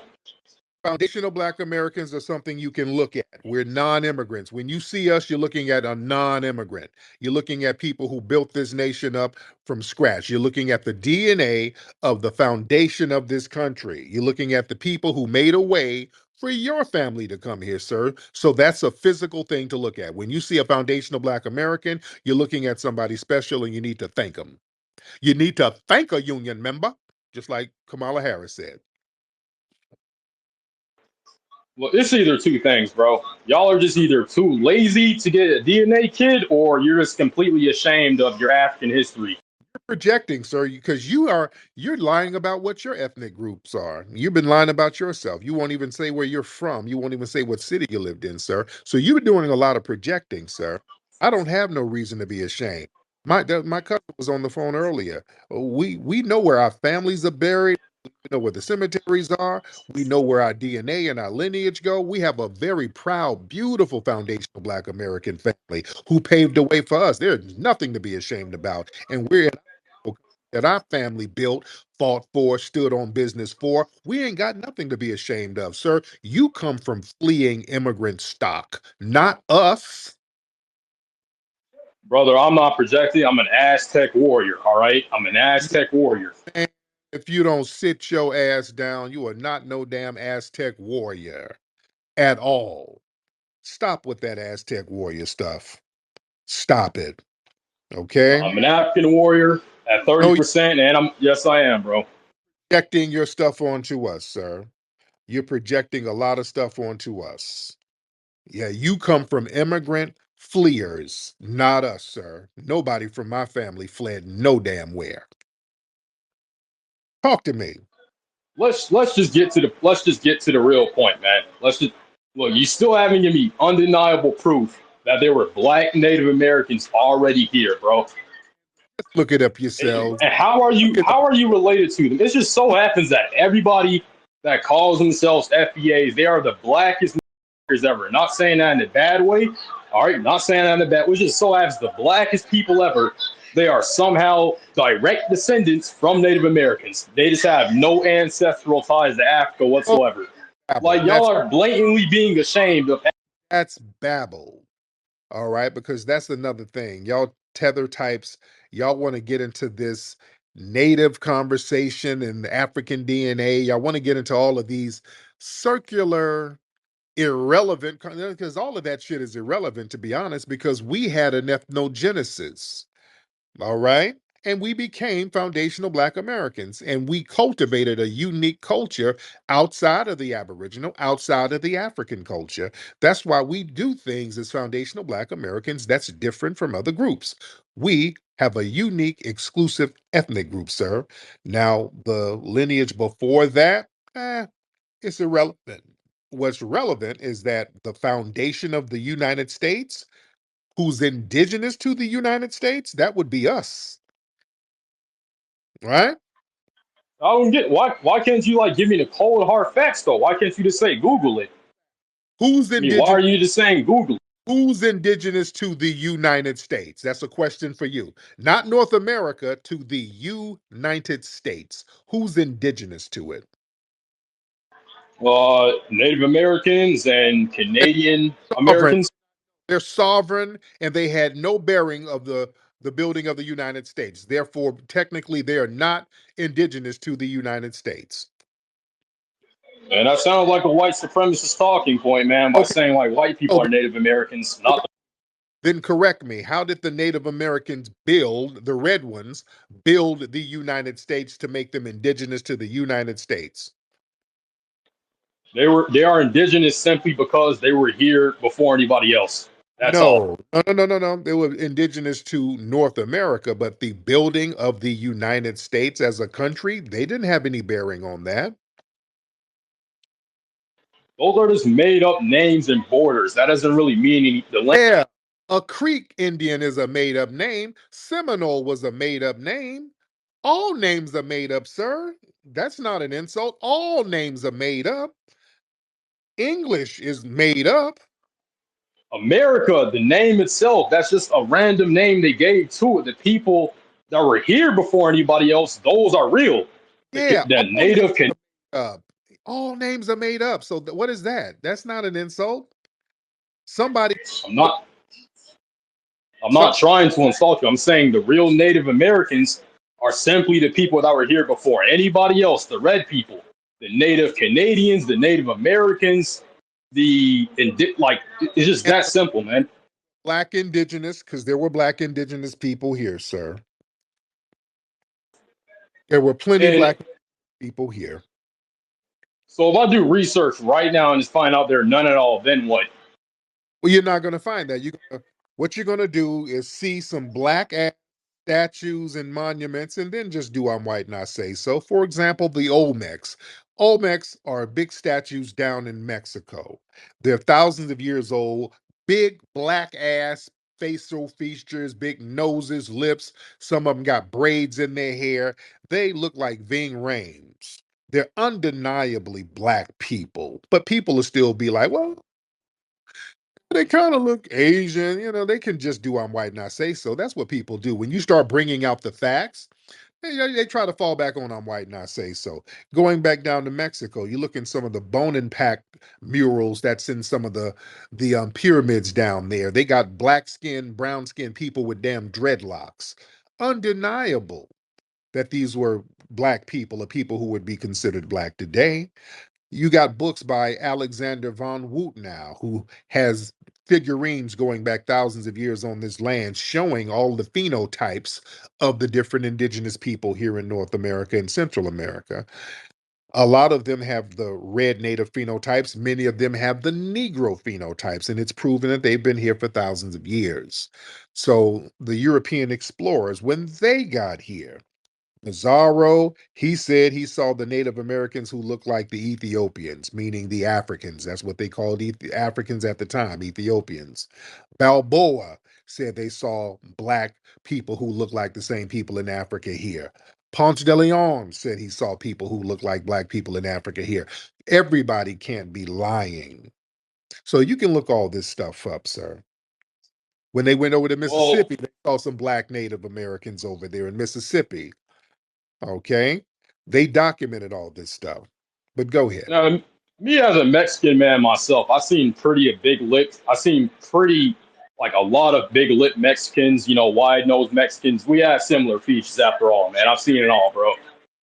Foundational Black Americans are something you can look at. We're non-immigrants. When you see us, you're looking at a non-immigrant. You're looking at people who built this nation up from scratch. You're looking at the DNA of the foundation of this country. You're looking at the people who made a way for your family to come here, sir. So that's a physical thing to look at. When you see a foundational Black American, you're looking at somebody special, and you need to thank them. You need to thank a union member, just like Kamala Harris said. well, it's either two things, bro. Y'all are just either too lazy to get a DNA kid, or you're just completely ashamed of your African history. Projecting, sir, because you're lying about what your ethnic groups are. You've been lying about yourself. You won't even say where you're from. You won't even say what city you lived in, sir. So you're doing a lot of projecting, sir. I don't have no reason to be ashamed. My cousin was on the phone earlier. We know where our families are buried. We know where the cemeteries are. We know where our DNA and our lineage go. We have a very proud, beautiful foundational Black American family who paved the way for us. There's nothing to be ashamed about. And we're that our family built, fought for, stood on business for. We ain't got nothing to be ashamed of, sir. You come from fleeing immigrant stock, not us. Brother, I'm not projecting. I'm an Aztec warrior, all right? I'm an Aztec warrior. Man, if you don't sit your ass down, you are not no damn Aztec warrior at all. Stop with that Aztec warrior stuff. Stop it. Okay? I'm an African warrior at No, you're 30%, and yes, I am, bro. projecting your stuff onto us, sir. You're projecting a lot of stuff onto us. Yeah, you come from immigrant fleers, not us, sir. Nobody from my family fled no damn where. Talk to me. Let's just get to the real point, man. Let's just look. You still haven't given me undeniable proof that there were Black Native Americans already here, bro. Look it up yourselves. And how are Look you at the how are you related to them? It just so happens that everybody that calls themselves FBAs, they are the blackest motherfuckers ever. Not saying that in a bad way. All right, not saying that in a bad way. It just so happens the blackest people ever. They are somehow direct descendants from Native Americans. They just have no ancestral ties to Africa oh, whatsoever. babble. Like y'all are blatantly being ashamed of. That's babble. All right, because that's another thing. Y'all tether types, y'all want to get into this native conversation and African DNA. Y'all want to get into all of these circular irrelevant because all of that shit is irrelevant, to be honest, because we had an ethnogenesis. All right. And we became foundational Black Americans, and we cultivated a unique culture outside of the Aboriginal, outside of the African culture. That's why we do things as foundational Black Americans that's different from other groups. We have a unique, exclusive ethnic group, sir. Now, the lineage before that, it's irrelevant. What's relevant is that the foundation of the United States, who's indigenous to the United States, that would be us, right? I don't get why can't you like give me the cold hard facts though? Why can't you just say Google it? Who's I mean, why are indigenous? you just saying Google it? Who's indigenous to the United States? That's a question for you. Not North America, to the United States. Who's indigenous to it? Native Americans and Canadian Sovereign. Americans. They're sovereign, and they had no bearing of the building of the United States. Therefore, technically, they are not indigenous to the United States. And that sounds like a white supremacist talking point, man, by Okay. saying like white people So are Native Americans, not then correct me. How did the Native Americans build, the red ones, build the United States to make them indigenous to the United States? they are indigenous simply because they were here before anybody else. That's all. No, no, no, no, no, no. They were indigenous to North America, but the building of the United States as a country, they didn't have any bearing on that. Those are just made up names and borders. That doesn't really mean any the land. Yeah, a Creek Indian is a made up name. Seminole was a made up name. All names are made up, sir. That's not an insult. All names are made up. English is made up. America, the name itself, that's just a random name they gave to it. The people that were here before anybody else, those are real. Yeah, The native can. up. All names are made up. So what is that? That's not an insult. Somebody, I'm not. I'm some, not trying to insult you. I'm saying the real Native Americans are simply the people that were here before anybody else. The red people, the Native Canadians, the Native Americans, like it's just that simple, man. Black indigenous, because there were Black indigenous people here, sir. There were plenty And Black people here. so if I do research right now and just find out there are none at all, then what? Well, you're not going to find that. What you're going to do is see some Black ass statues and monuments, and then just do I'm white and I say so. For example, the Olmecs. Olmecs are big statues down in Mexico. They're thousands of years old, big Black ass facial features, big noses, lips. Some of them got braids in their hair. They look like Ving Rhames. They're undeniably Black people, but people will still be like, well, they kind of look Asian. They can just do I'm white and I say so. That's what people do. When you start bringing out the facts, they try to fall back on I'm white and I say so. Going back down to Mexico, you look in some of the bone and pack murals that's in some of the pyramids down there. They got black skin, brown skin people with damn dreadlocks. Undeniable that these were Black people, or people who would be considered Black today. You got books by Alexander von Wutnow, who has figurines going back thousands of years on this land showing all the phenotypes of the different indigenous people here in North America and Central America. A lot of them have the red native phenotypes. Many of them have the Negro phenotypes, and it's proven that they've been here for thousands of years. So the European explorers, when they got here, Pizarro, he said he saw the Native Americans who looked like the Ethiopians, meaning the Africans. That's what they called Africans at the time, Ethiopians. Balboa said they saw Black people who looked like the same people in Africa here. Ponce de Leon said he saw people who looked like Black people in Africa here. Everybody can't be lying. So you can look all this stuff up, sir. When they went over to Well, Mississippi, they saw some Black Native Americans over there in Mississippi. Okay. They documented all this stuff. But go ahead. now, me as a Mexican man myself, I seen pretty a big lip. I seen pretty like a lot of big lip Mexicans. Wide nosed Mexicans. We have similar features after all, man. I've seen it all, bro.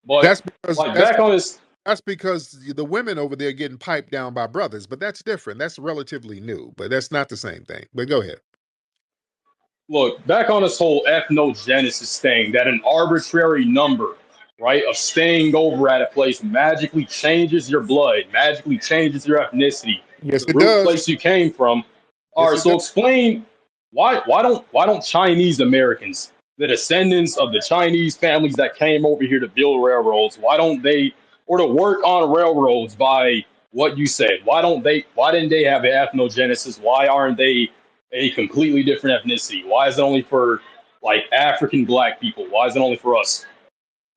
But That's because like that's back on this. That's because the women over there getting piped down by brothers, but that's different. That's relatively new, but that's not the same thing. But go ahead. Look, back on this whole ethnogenesis thing, that an arbitrary number, right, of staying over at a place magically changes your blood, magically changes your ethnicity, Yes, the it root does. place you came from. All Yes, right, it so does. explain why don't Chinese Americans, the descendants of the Chinese families that came over here to build railroads, why don't they, or to work on railroads by what you said, why didn't they have an ethnogenesis? Why aren't they a completely different ethnicity? Why is it only for like African black people? Why is it only for us?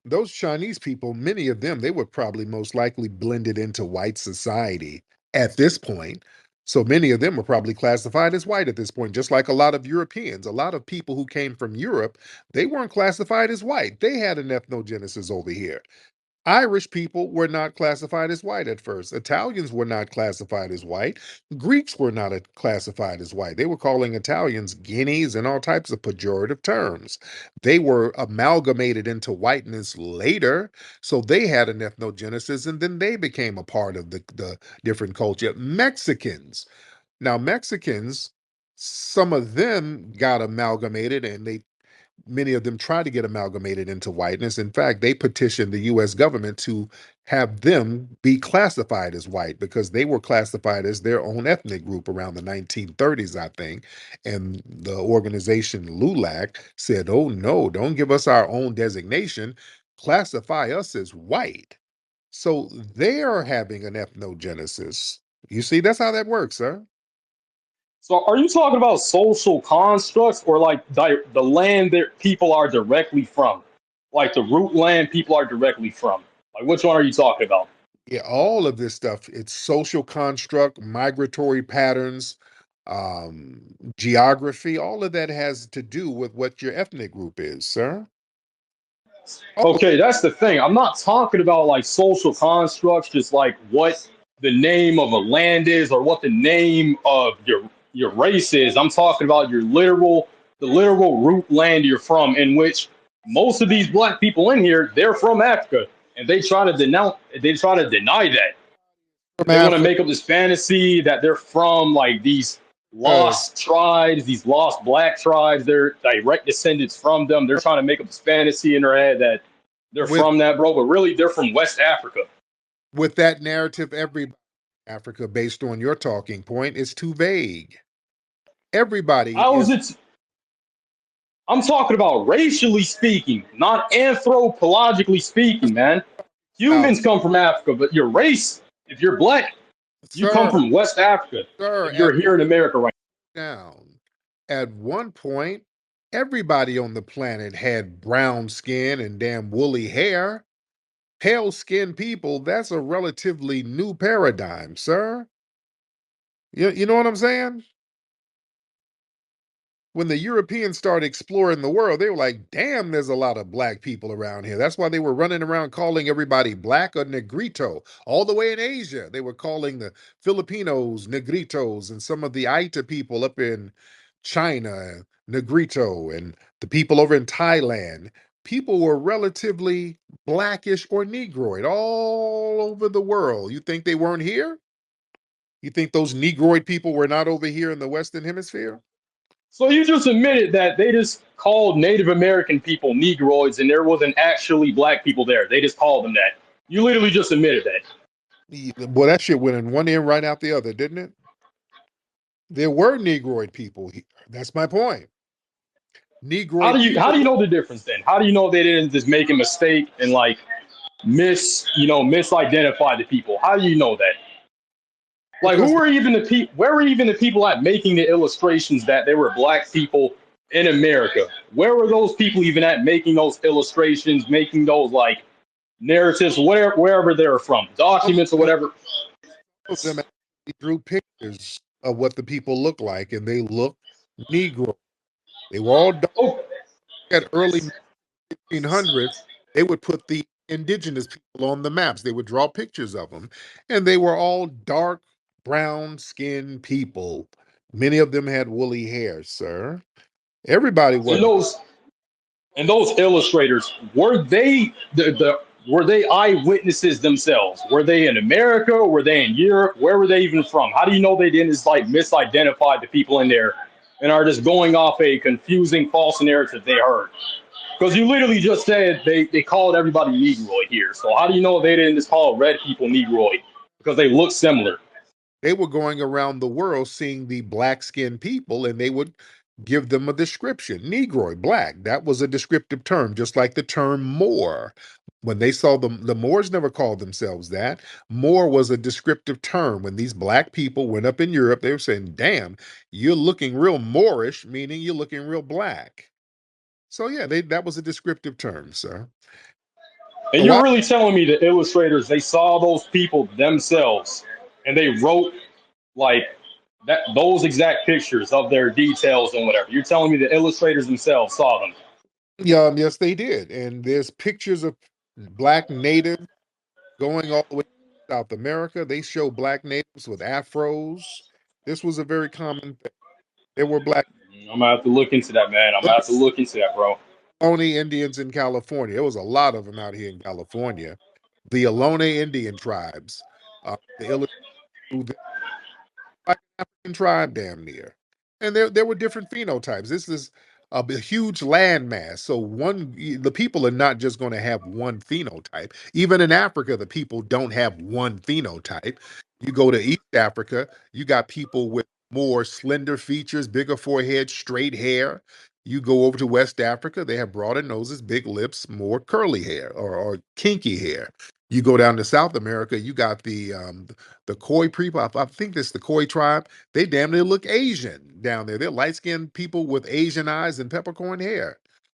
Those Chinese people, many of them, they were probably most likely blended into white society at this point. So many of them were probably classified as white at this point, just like a lot of Europeans. A lot of people who came from Europe, they weren't classified as white. They had an ethnogenesis over here. Irish people were not classified as white at first. Italians were not classified as white. Greeks were not classified as white. They were calling Italians guineas and all types of pejorative terms. They were amalgamated into whiteness later, so they had an ethnogenesis and then they became a part of the different culture. Mexicans. Now, Mexicans, some of them got amalgamated and many of them tried to get amalgamated into whiteness. In fact, they petitioned the US government to have them be classified as white because they were classified as their own ethnic group around the 1930s, I think. And the organization LULAC said, oh no, don't give us our own designation, classify us as white. So they are having an ethnogenesis. You see, that's how that works, sir. So are you talking about social constructs or like the land that people are directly from? Like the root land people are directly from? Like which one are you talking about? Yeah, all of this stuff, it's social construct, migratory patterns, geography, all of that has to do with what your ethnic group is, sir. Oh, Okay, that's the thing. I'm not talking about like social constructs, just like what the name of a land is or what the name of your race is. I'm talking about the literal root land you're from, in which most of these black people in here, they're from Africa, and they try to deny that. from They want to Africa, make up this fantasy that they're from like these lost tribes, these lost black tribes. They're direct descendants from them. They're trying to make up this fantasy in their head that they're with from that, bro. But really, they're from West Africa. with that narrative, every Africa, based on your talking point, is too vague. Everybody How is is, it? I'm talking about racially speaking, not anthropologically speaking, man. about, Humans come from Africa, but your race, if you're black, you come sir, from West Africa. sir, If you're here in America right down. At one point, everybody on the planet had brown skin and damn woolly hair. Pale skinned people, that's a relatively new paradigm, sir. You know what I'm saying? When the Europeans started exploring the world, they were like, damn, there's a lot of black people around here. That's why they were running around calling everybody black or negrito. All the way in Asia, they were calling the Filipinos negritos and some of the Aita people up in China negrito and the people over in Thailand. People were relatively blackish or negroid all over the world. You think they weren't here? You think those negroid people were not over here in the Western Hemisphere? So you just admitted that they just called Native American people Negroids and there wasn't actually black people there. They just called them that. You literally just admitted that. Well, that shit went in one ear right out the other, didn't it? There were Negroid people here. That's my point. Negroid How do people, you know the difference then? How do you know they didn't just make a mistake and like misidentify the people? How do you know that? Like because who were even the people? Where were even the people at making the illustrations that there were black people in America? Where were those people even at making those illustrations, making those like narratives, wherever they're from, some documents or of them, whatever? some of them actually drew pictures of what the people looked like, and they looked Negro. They were all dark. Oh, At early 1900s, they would put the indigenous people on the maps. They would draw pictures of them, and they were all dark brown skinned people. Many of them had woolly hair, sir. Everybody and wasn't. those and those illustrators were they were they eyewitnesses themselves? Were they in America? Were they in Europe? Where were they even from? How do you know they didn't just like misidentify the people in there and are just going off a confusing false narrative they heard? Because you literally just said they called everybody Negroid here. So how do you know they didn't just call red people Negroid? Because they look similar. They were going around the world seeing the black-skinned people, and they would give them a description. Negroid, black, that was a descriptive term, just like the term Moor. When they saw the Moors never called themselves that. Moor was a descriptive term. When these black people went up in Europe, they were saying, damn, you're looking real Moorish, meaning you're looking real black. So yeah, that was a descriptive term, sir. And So you're really telling me the illustrators, they saw those people themselves and they wrote like that those exact pictures of their details and whatever. You're telling me the illustrators themselves saw them. yeah, yes, they did. And there's pictures of black natives going all the way to South America. They show black natives with afros. This was a very common thing. There were black I'm gonna have to look into that, man. I'm gonna have to look into that, bro. Ohlone Indians in California. There was a lot of them out here in California. The Ohlone Indian tribes, the illustrate like an African tribe damn near. And there were different phenotypes. This is a huge landmass. So the people are not just going to have one phenotype. Even in Africa, the people don't have one phenotype. You go to East Africa, you got people with more slender features, bigger forehead, straight hair. You go over to West Africa, they have broader noses, big lips, more curly hair or kinky hair. You go down to South America, you got the Khoi people. I think this the Khoi tribe. They damn near look Asian down there. They're light skinned people with Asian eyes and peppercorn hair.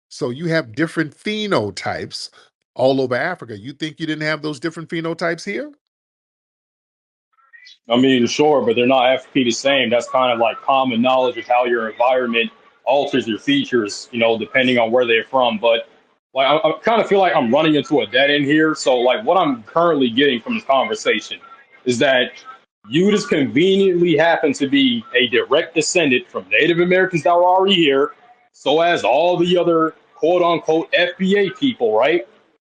So you have different phenotypes all over Africa. You think you didn't have those different phenotypes here? I mean, sure, but they're not FP the same. That's kind of like common knowledge of how your environment alters your features, depending on where they're from. But like, I kind of feel like I'm running into a dead end here. So, like, what I'm currently getting from this conversation is that you just conveniently happen to be a direct descendant from Native Americans that were already here, so as all the other quote unquote FBA people, right?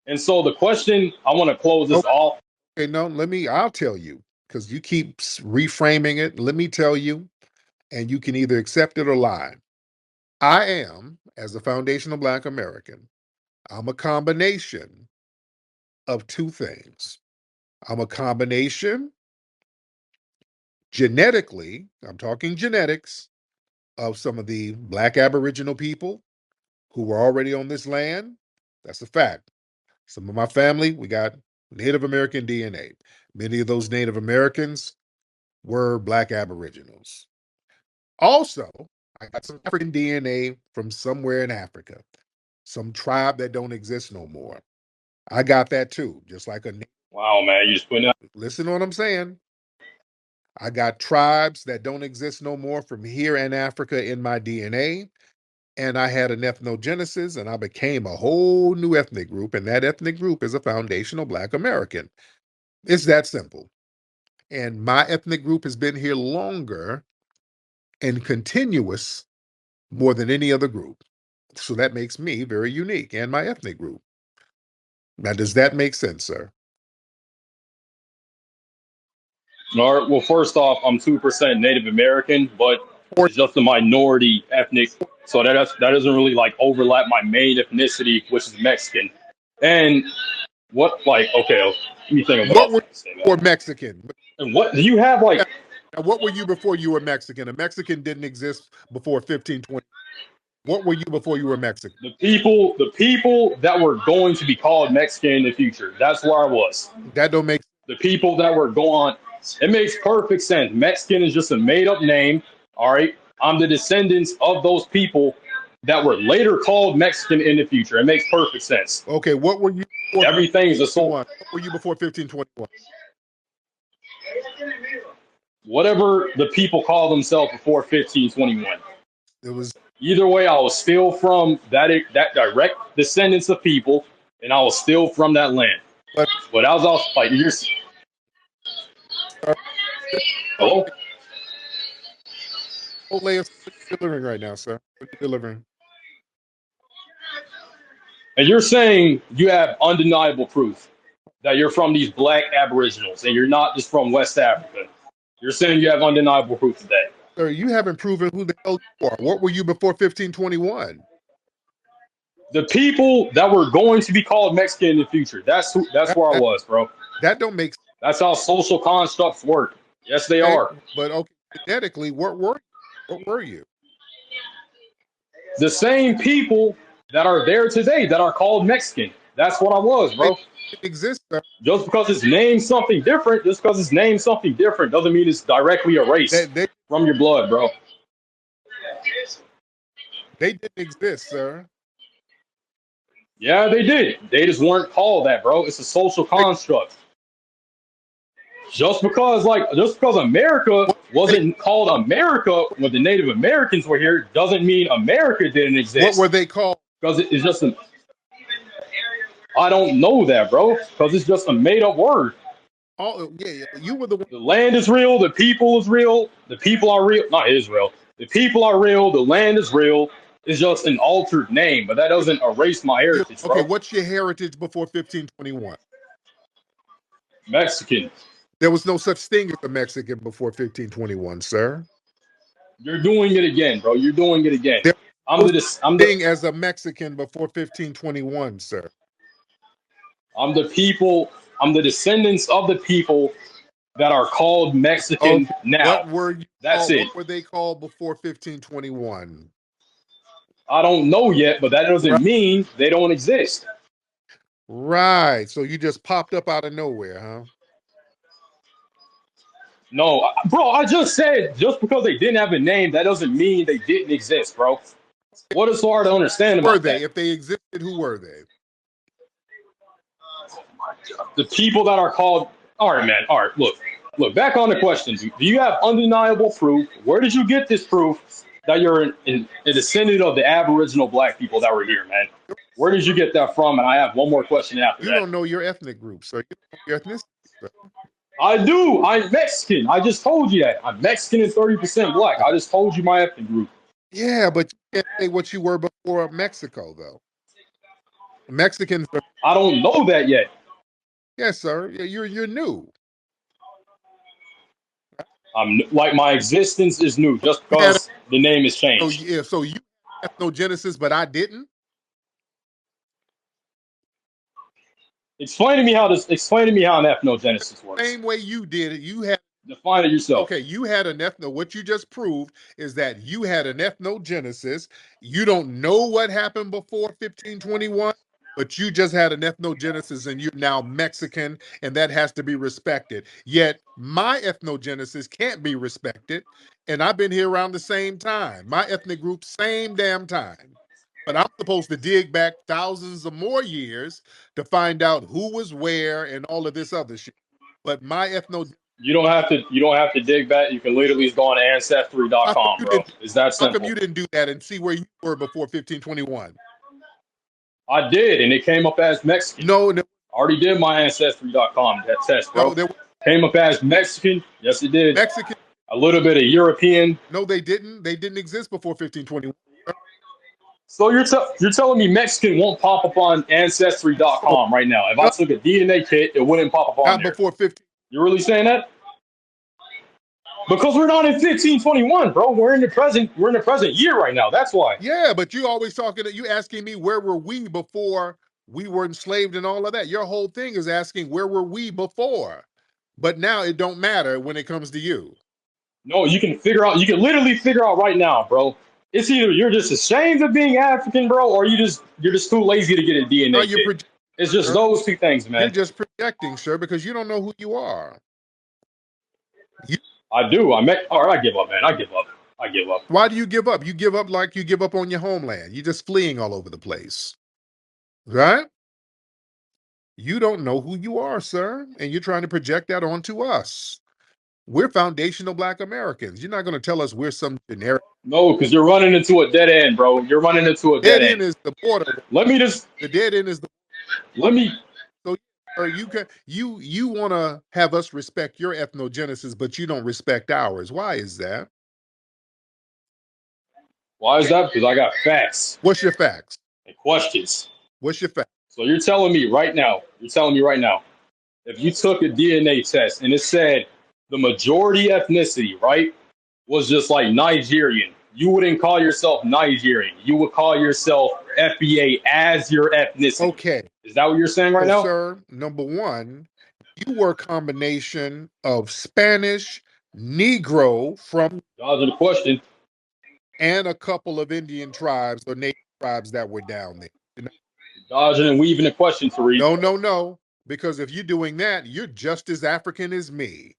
And so the question I want to close this off. Okay, no, I'll tell you because you keep reframing it. Let me tell you, and you can either accept it or lie. I am, as a foundational Black American, I'm a combination of two things. I'm a combination genetically, I'm talking genetics, of some of the Black Aboriginal people who were already on this land. That's a fact. Some of my family, we got Native American DNA. Many of those Native Americans were Black Aboriginals. Also, I got some African DNA from somewhere in Africa, some tribe that don't exist no more. I got that too, just like Wow, man, you just putting out. listen to what I'm saying. I got tribes that don't exist no more from here in Africa in my DNA. And I had an ethnogenesis and I became a whole new ethnic group. And that ethnic group is a foundational Black American. It's that simple. And my ethnic group has been here longer and continuous more than any other group. So that makes me very unique and my ethnic group. Now, does that make sense, sir? All right, well, first off, I'm 2% Native American, but Or it's just a minority ethnic, so that doesn't really like overlap my main ethnicity, which is Mexican. And what like okay, let me think of what I what was were going to say, you man. before Mexican? And what do you have like Now, what were you before you were Mexican? A Mexican didn't exist before 1520. What were you before you were Mexican? the people that were going to be called Mexican in the future? That's where I was. That don't make The people that were going. It makes perfect sense. Mexican is just a made up name. All right. I'm the descendants of those people that were later called Mexican in the future. It makes perfect sense. okay. What were you before Everything is a soul. 1521? What were you before 1521? Whatever the people call themselves before 1521. It was, Either way, I was still from that direct descendants of people, and I was still from that land. but But I was also like, you're uh, hello. Chipotle is what are you delivering right now, sir? What are you delivering? And you're saying you have undeniable proof that you're from these black aboriginals and you're not just from West Africa. You're saying you have undeniable proof of that. Sir, you haven't proven who the hell you are. What were you before 1521? The people that were going to be called Mexican in the future. That's where I was, bro. That don't make sense. That's how social constructs work. Yes, they Okay, are. but okay, genetically, what were you? The same people that are there today that are called Mexican. That's what I was, bro. They didn't exist, sir. Just because it's named something different, doesn't mean it's directly erased from your blood, bro. They didn't exist, sir. Yeah, they did. They just weren't called that, bro. It's a social construct. Just because America wasn't called America when the Native Americans were here doesn't mean America didn't exist. What were they called? Because it's just I don't know that, bro. Because it's just a made-up word. Oh, yeah, you were the one. The land is real. The people is real. The people are real. Not Israel. The people are real. The land is real. It's just an altered name, but that doesn't erase my heritage, bro. Okay, what's your heritage before 1521? Mexican. There was no such thing as a Mexican before 1521, sir. You're doing it again, bro. You're doing it again. I'm the as a Mexican before 1521, sir. I'm the people. I'm the descendants of the people that are called Mexican now. What were you? That's it. What were they called before 1521? I don't know yet, but that doesn't mean they don't exist. Right. So you just popped up out of nowhere, huh? No, bro, I just said just because they didn't have a name, that doesn't mean they didn't exist, bro. What is so hard to understand about that? If they existed, who were they? The people that are called. All right, man. All right, look. Back on the question. Do you have undeniable proof? Where did you get this proof that you're a descendant of the Aboriginal black people that were here, man? Where did you get that from? And I have one more question after that. You don't know your ethnic group, so you don't know your ethnicity. Sir. I do. I'm Mexican. I just told you that. I'm Mexican and 30% black. I just told you my ethnic group. Yeah, but you can't say what you were before Mexico, though. Mexicans. I don't know that yet. Yes, sir. You're new. I'm like my existence is new just because the name has changed. So you ethnogenesis, but I didn't. Explain to me how an ethnogenesis works. Same way you did it. You had define it yourself. Okay, you had an what you just proved is that you had an ethnogenesis. You don't know what happened before 1521, but you just had an ethnogenesis and you're now Mexican, and that has to be respected. Yet my ethnogenesis can't be respected, and I've been here around the same time. My ethnic group, same damn time. But I'm supposed to dig back thousands of more years to find out who was where and all of this other shit. But my you don't have to dig back. You can literally go on ancestry.com, bro. Is that simple? How come you didn't do that and see where you were before 1521? I did, and it came up as Mexican. No. I already did my ancestry.com test, bro. No, came up as Mexican. Yes, it did. Mexican. A little bit of European. No, they didn't. They didn't exist before 1521. So you're telling me Mexican won't pop up on ancestry.com right now? If I took a DNA kit, it wouldn't pop up on not there. Before 15. You're really saying that? Because we're not in 1521, bro. We're in the present year right now. That's why. Yeah, but you always you asking me where were we before we were enslaved and all of that. Your whole thing is asking where were we before. But now it don't matter when it comes to you. No, you can literally figure out right now, bro. It's either you're just ashamed of being African, bro, or you're just too lazy to get a DNA kit. It's just those two things, man. You're just projecting, sir, because you don't know who you are. I do. All right, I give up, man. I give up. Why do you give up? You give up like you give up on your homeland. You're just fleeing all over the place. Right? You don't know who you are, sir, and you're trying to project that onto us. We're foundational Black Americans. You're not going to tell us we're some generic. No, because you're running into a dead end, bro. You're running into a dead end. Is the border. The dead end is the. So, or you want to have us respect your ethnogenesis, but you don't respect ours. Why is that? Why is that? Because I got facts. What's your facts? And questions. What's your fact? So you're telling me right now, if you took a DNA test and it said the majority ethnicity, right, was just like Nigerian, you wouldn't call yourself Nigerian. You would call yourself FBA as your ethnicity. Okay. Is that what you're saying right So, now? sir, number one, you were a combination of Spanish, Negro from, Dodging the question. and a couple of Indian tribes or native tribes that were down there. Dodging and weaving the question, Tariq. No, no, no. Because if you're doing that, you're just as African as me.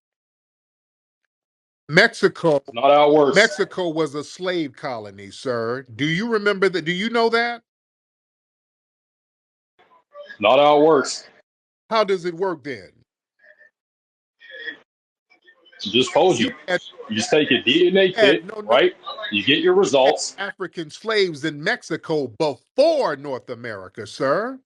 Mexico, It's not how it works. Mexico was a slave colony, sir. Do you remember that? Do you know that? Not how it works. How does it work then? I just told you. You just take a DNA kit, right? You get your results. African slaves in Mexico before North America, sir.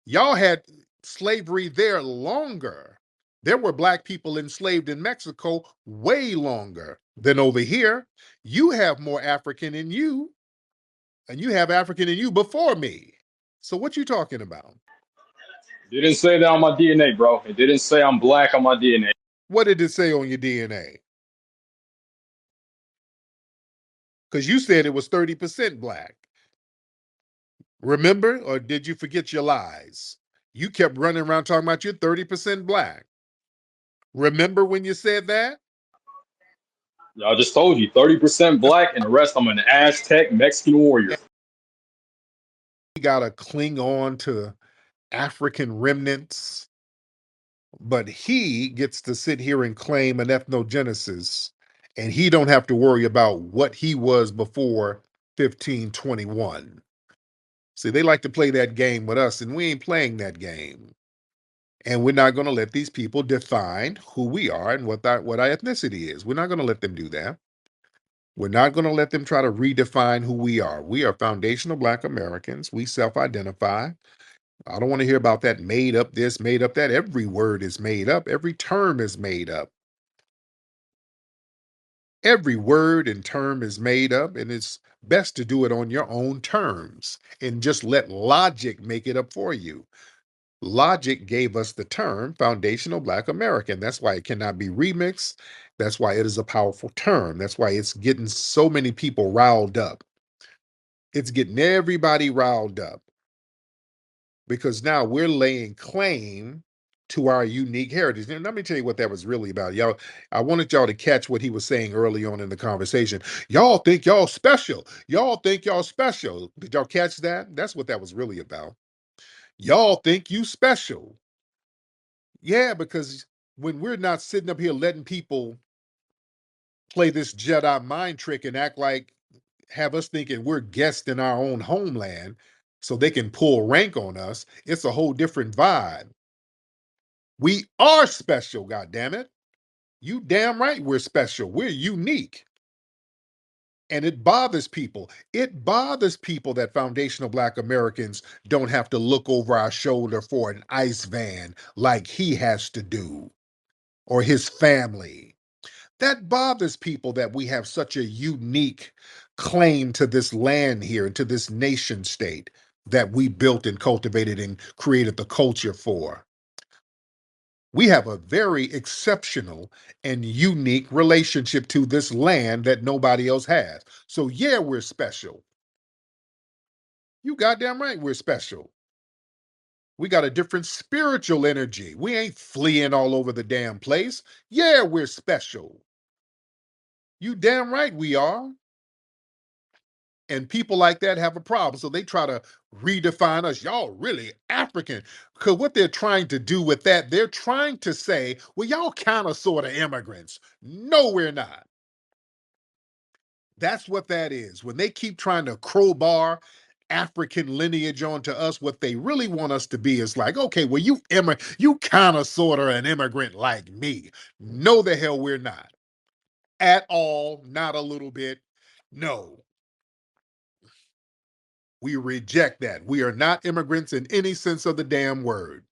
Y'all had slavery there longer. There were black people enslaved in Mexico way longer than over here. You have more African in you, and you have African in you before me. So what you talking about? It didn't say that on my DNA, bro. It didn't say I'm black on my DNA. What did it say on your DNA? Because you said it was 30% black. Remember, or did you forget your lies? You kept running around talking about you're 30% black. Remember when you said that? I just told you, 30% black, and the rest I'm an Aztec Mexican warrior. You gotta cling on to African remnants, but he gets to sit here and claim an ethnogenesis, and he don't have to worry about what he was before 1521. See, they like to play that game with us, and we ain't playing that game. And we're not going to let these people define who we are and what our ethnicity is. We're not going to let them do that. We're not going to let them try to redefine who we are. We are foundational Black Americans. We self-identify. I don't want to hear about that made up this, made up that. Every word is made up. Every term is made up. Every word and term is made up, and it's best to do it on your own terms and just let logic make it up for you. Logic gave us the term foundational Black American. That's why it cannot be remixed. That's why it is a powerful term. That's why it's getting so many people riled up. It's getting everybody riled up because now we're laying claim to our unique heritage. And let me tell you what that was really about. Y'all, I wanted y'all to catch what he was saying early on in the conversation. Y'all think y'all special. Y'all think y'all special. Did y'all catch that? That's what that was really about. Y'all think you special. Yeah, because when we're not sitting up here letting people play this Jedi mind trick and act like, have us thinking we're guests in our own homeland so they can pull rank on us, it's a whole different vibe. We are special, goddammit. You damn right we're special. We're unique. And it bothers people. It bothers people that foundational Black Americans don't have to look over our shoulder for an ICE van like he has to do, or his family. That bothers people that we have such a unique claim to this land here and to this nation state that we built and cultivated and created the culture for. We have a very exceptional and unique relationship to this land that nobody else has. So, yeah, we're special. You goddamn right we're special. We got a different spiritual energy. We ain't fleeing all over the damn place. Yeah, we're special. You damn right we are. And people like that have a problem. So they try to redefine us. Y'all really African. Because what they're trying to do with that, they're trying to say, well, y'all kind of sort of immigrants. No, we're not. That's what that is. When they keep trying to crowbar African lineage onto us, what they really want us to be is like, okay, well, you kind of sort of an immigrant like me. No, the hell we're not. At all, not a little bit. No. We reject that. We are not immigrants in any sense of the damn word.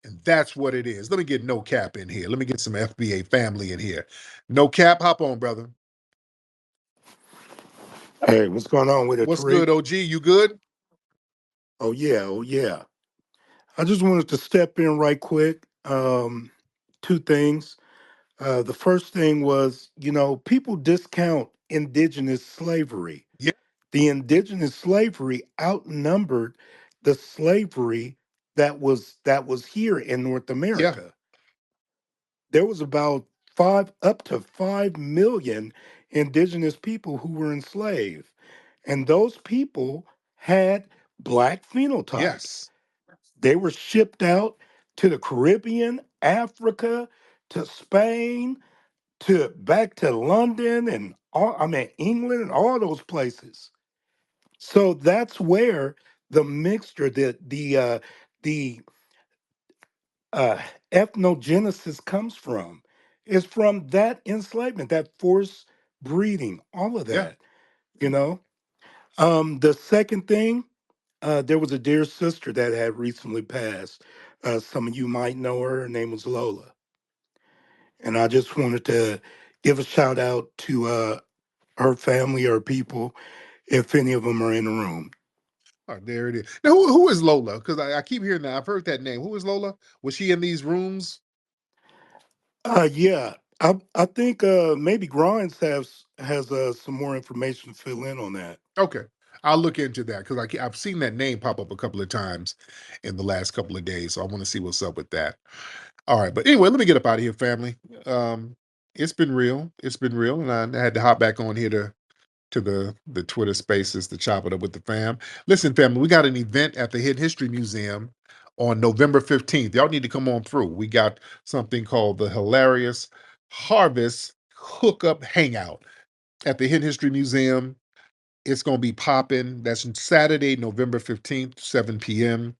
And that's what it is. Let me get No Cap in here. Let me get some FBA family in here. No Cap, hop on, brother. Hey, what's going on with it, What's Tariq? good, OG? You good? Oh yeah, oh yeah. I just wanted to step in right quick. Two things. The first thing was, people discount indigenous slavery. Yeah, The indigenous slavery outnumbered the slavery that was here in North yeah, America. There was about up to 5 million indigenous people who were enslaved. And those people had black phenotypes. yes, They were shipped out to the Caribbean, Africa, to Spain, to back to London and England and all those places. So that's where the mixture, the uh, ethnogenesis comes from. Is from that enslavement, that forced breeding, all of yeah. that. You know. The second thing, there was a dear sister that had recently passed. Some of you might know her. Her name was Lola, and I just wanted to give a shout out to her family, her people, if any of them are in the room. Oh, there it is. Now, who is Lola? Because I keep hearing that. I've heard that name. Who is Lola? Was she in these rooms? Yeah, I think maybe Grimes has some more information to fill in on that. Okay. I'll look into that because I've seen that name pop up a couple of times in the last couple of days. So I want to see what's up with that. All right. But anyway, let me get up out of here, family. It's been real. It's been real. And I had to hop back on here to the Twitter spaces to chop it up with the fam. Listen, family, we got an event at the Hidden History Museum on November 15th. Y'all need to come on through. We got something called the Hilarious Harvest Hookup Hangout at the Hidden History Museum. It's going to be popping. That's Saturday, November 15th, 7 p.m.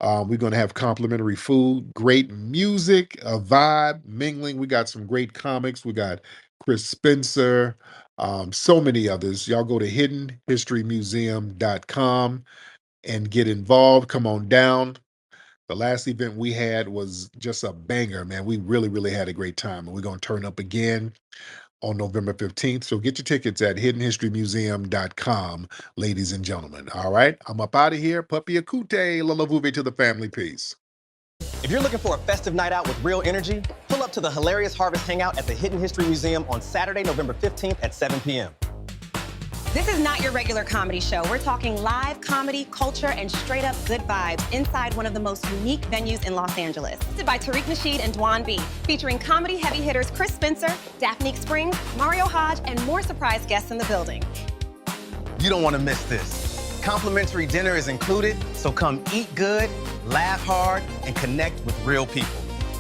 We're going to have complimentary food, great music, a vibe, mingling. We got some great comics. We got Chris Spencer, so many others. Y'all go to hiddenhistorymuseum.com and get involved. Come on down. The last event we had was just a banger, man. We really, really had a great time. And we're going to turn up again on November 15th. So get your tickets at hiddenhistorymuseum.com, ladies and gentlemen. All right. I'm up out of here. Puppy Akute, Lalavuve to the family. Peace. If you're looking for a festive night out with real energy, pull up to the Hilarious Harvest Hangout at the Hidden History Museum on Saturday, November 15th at 7 p.m. This is not your regular comedy show. We're talking live comedy, culture, and straight up good vibes inside one of the most unique venues in Los Angeles. Hosted by Tariq Nasheed and Dwan B, featuring comedy heavy hitters Chris Spencer, Daphne Springs, Mario Hodge, and more surprise guests in the building. You don't want to miss this. Complimentary dinner is included, so come eat good, laugh hard, and connect with real people.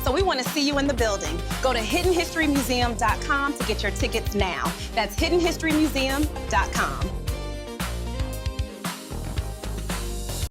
So we want to see you in the building. Go to hiddenhistorymuseum.com to get your tickets now. That's hiddenhistorymuseum.com.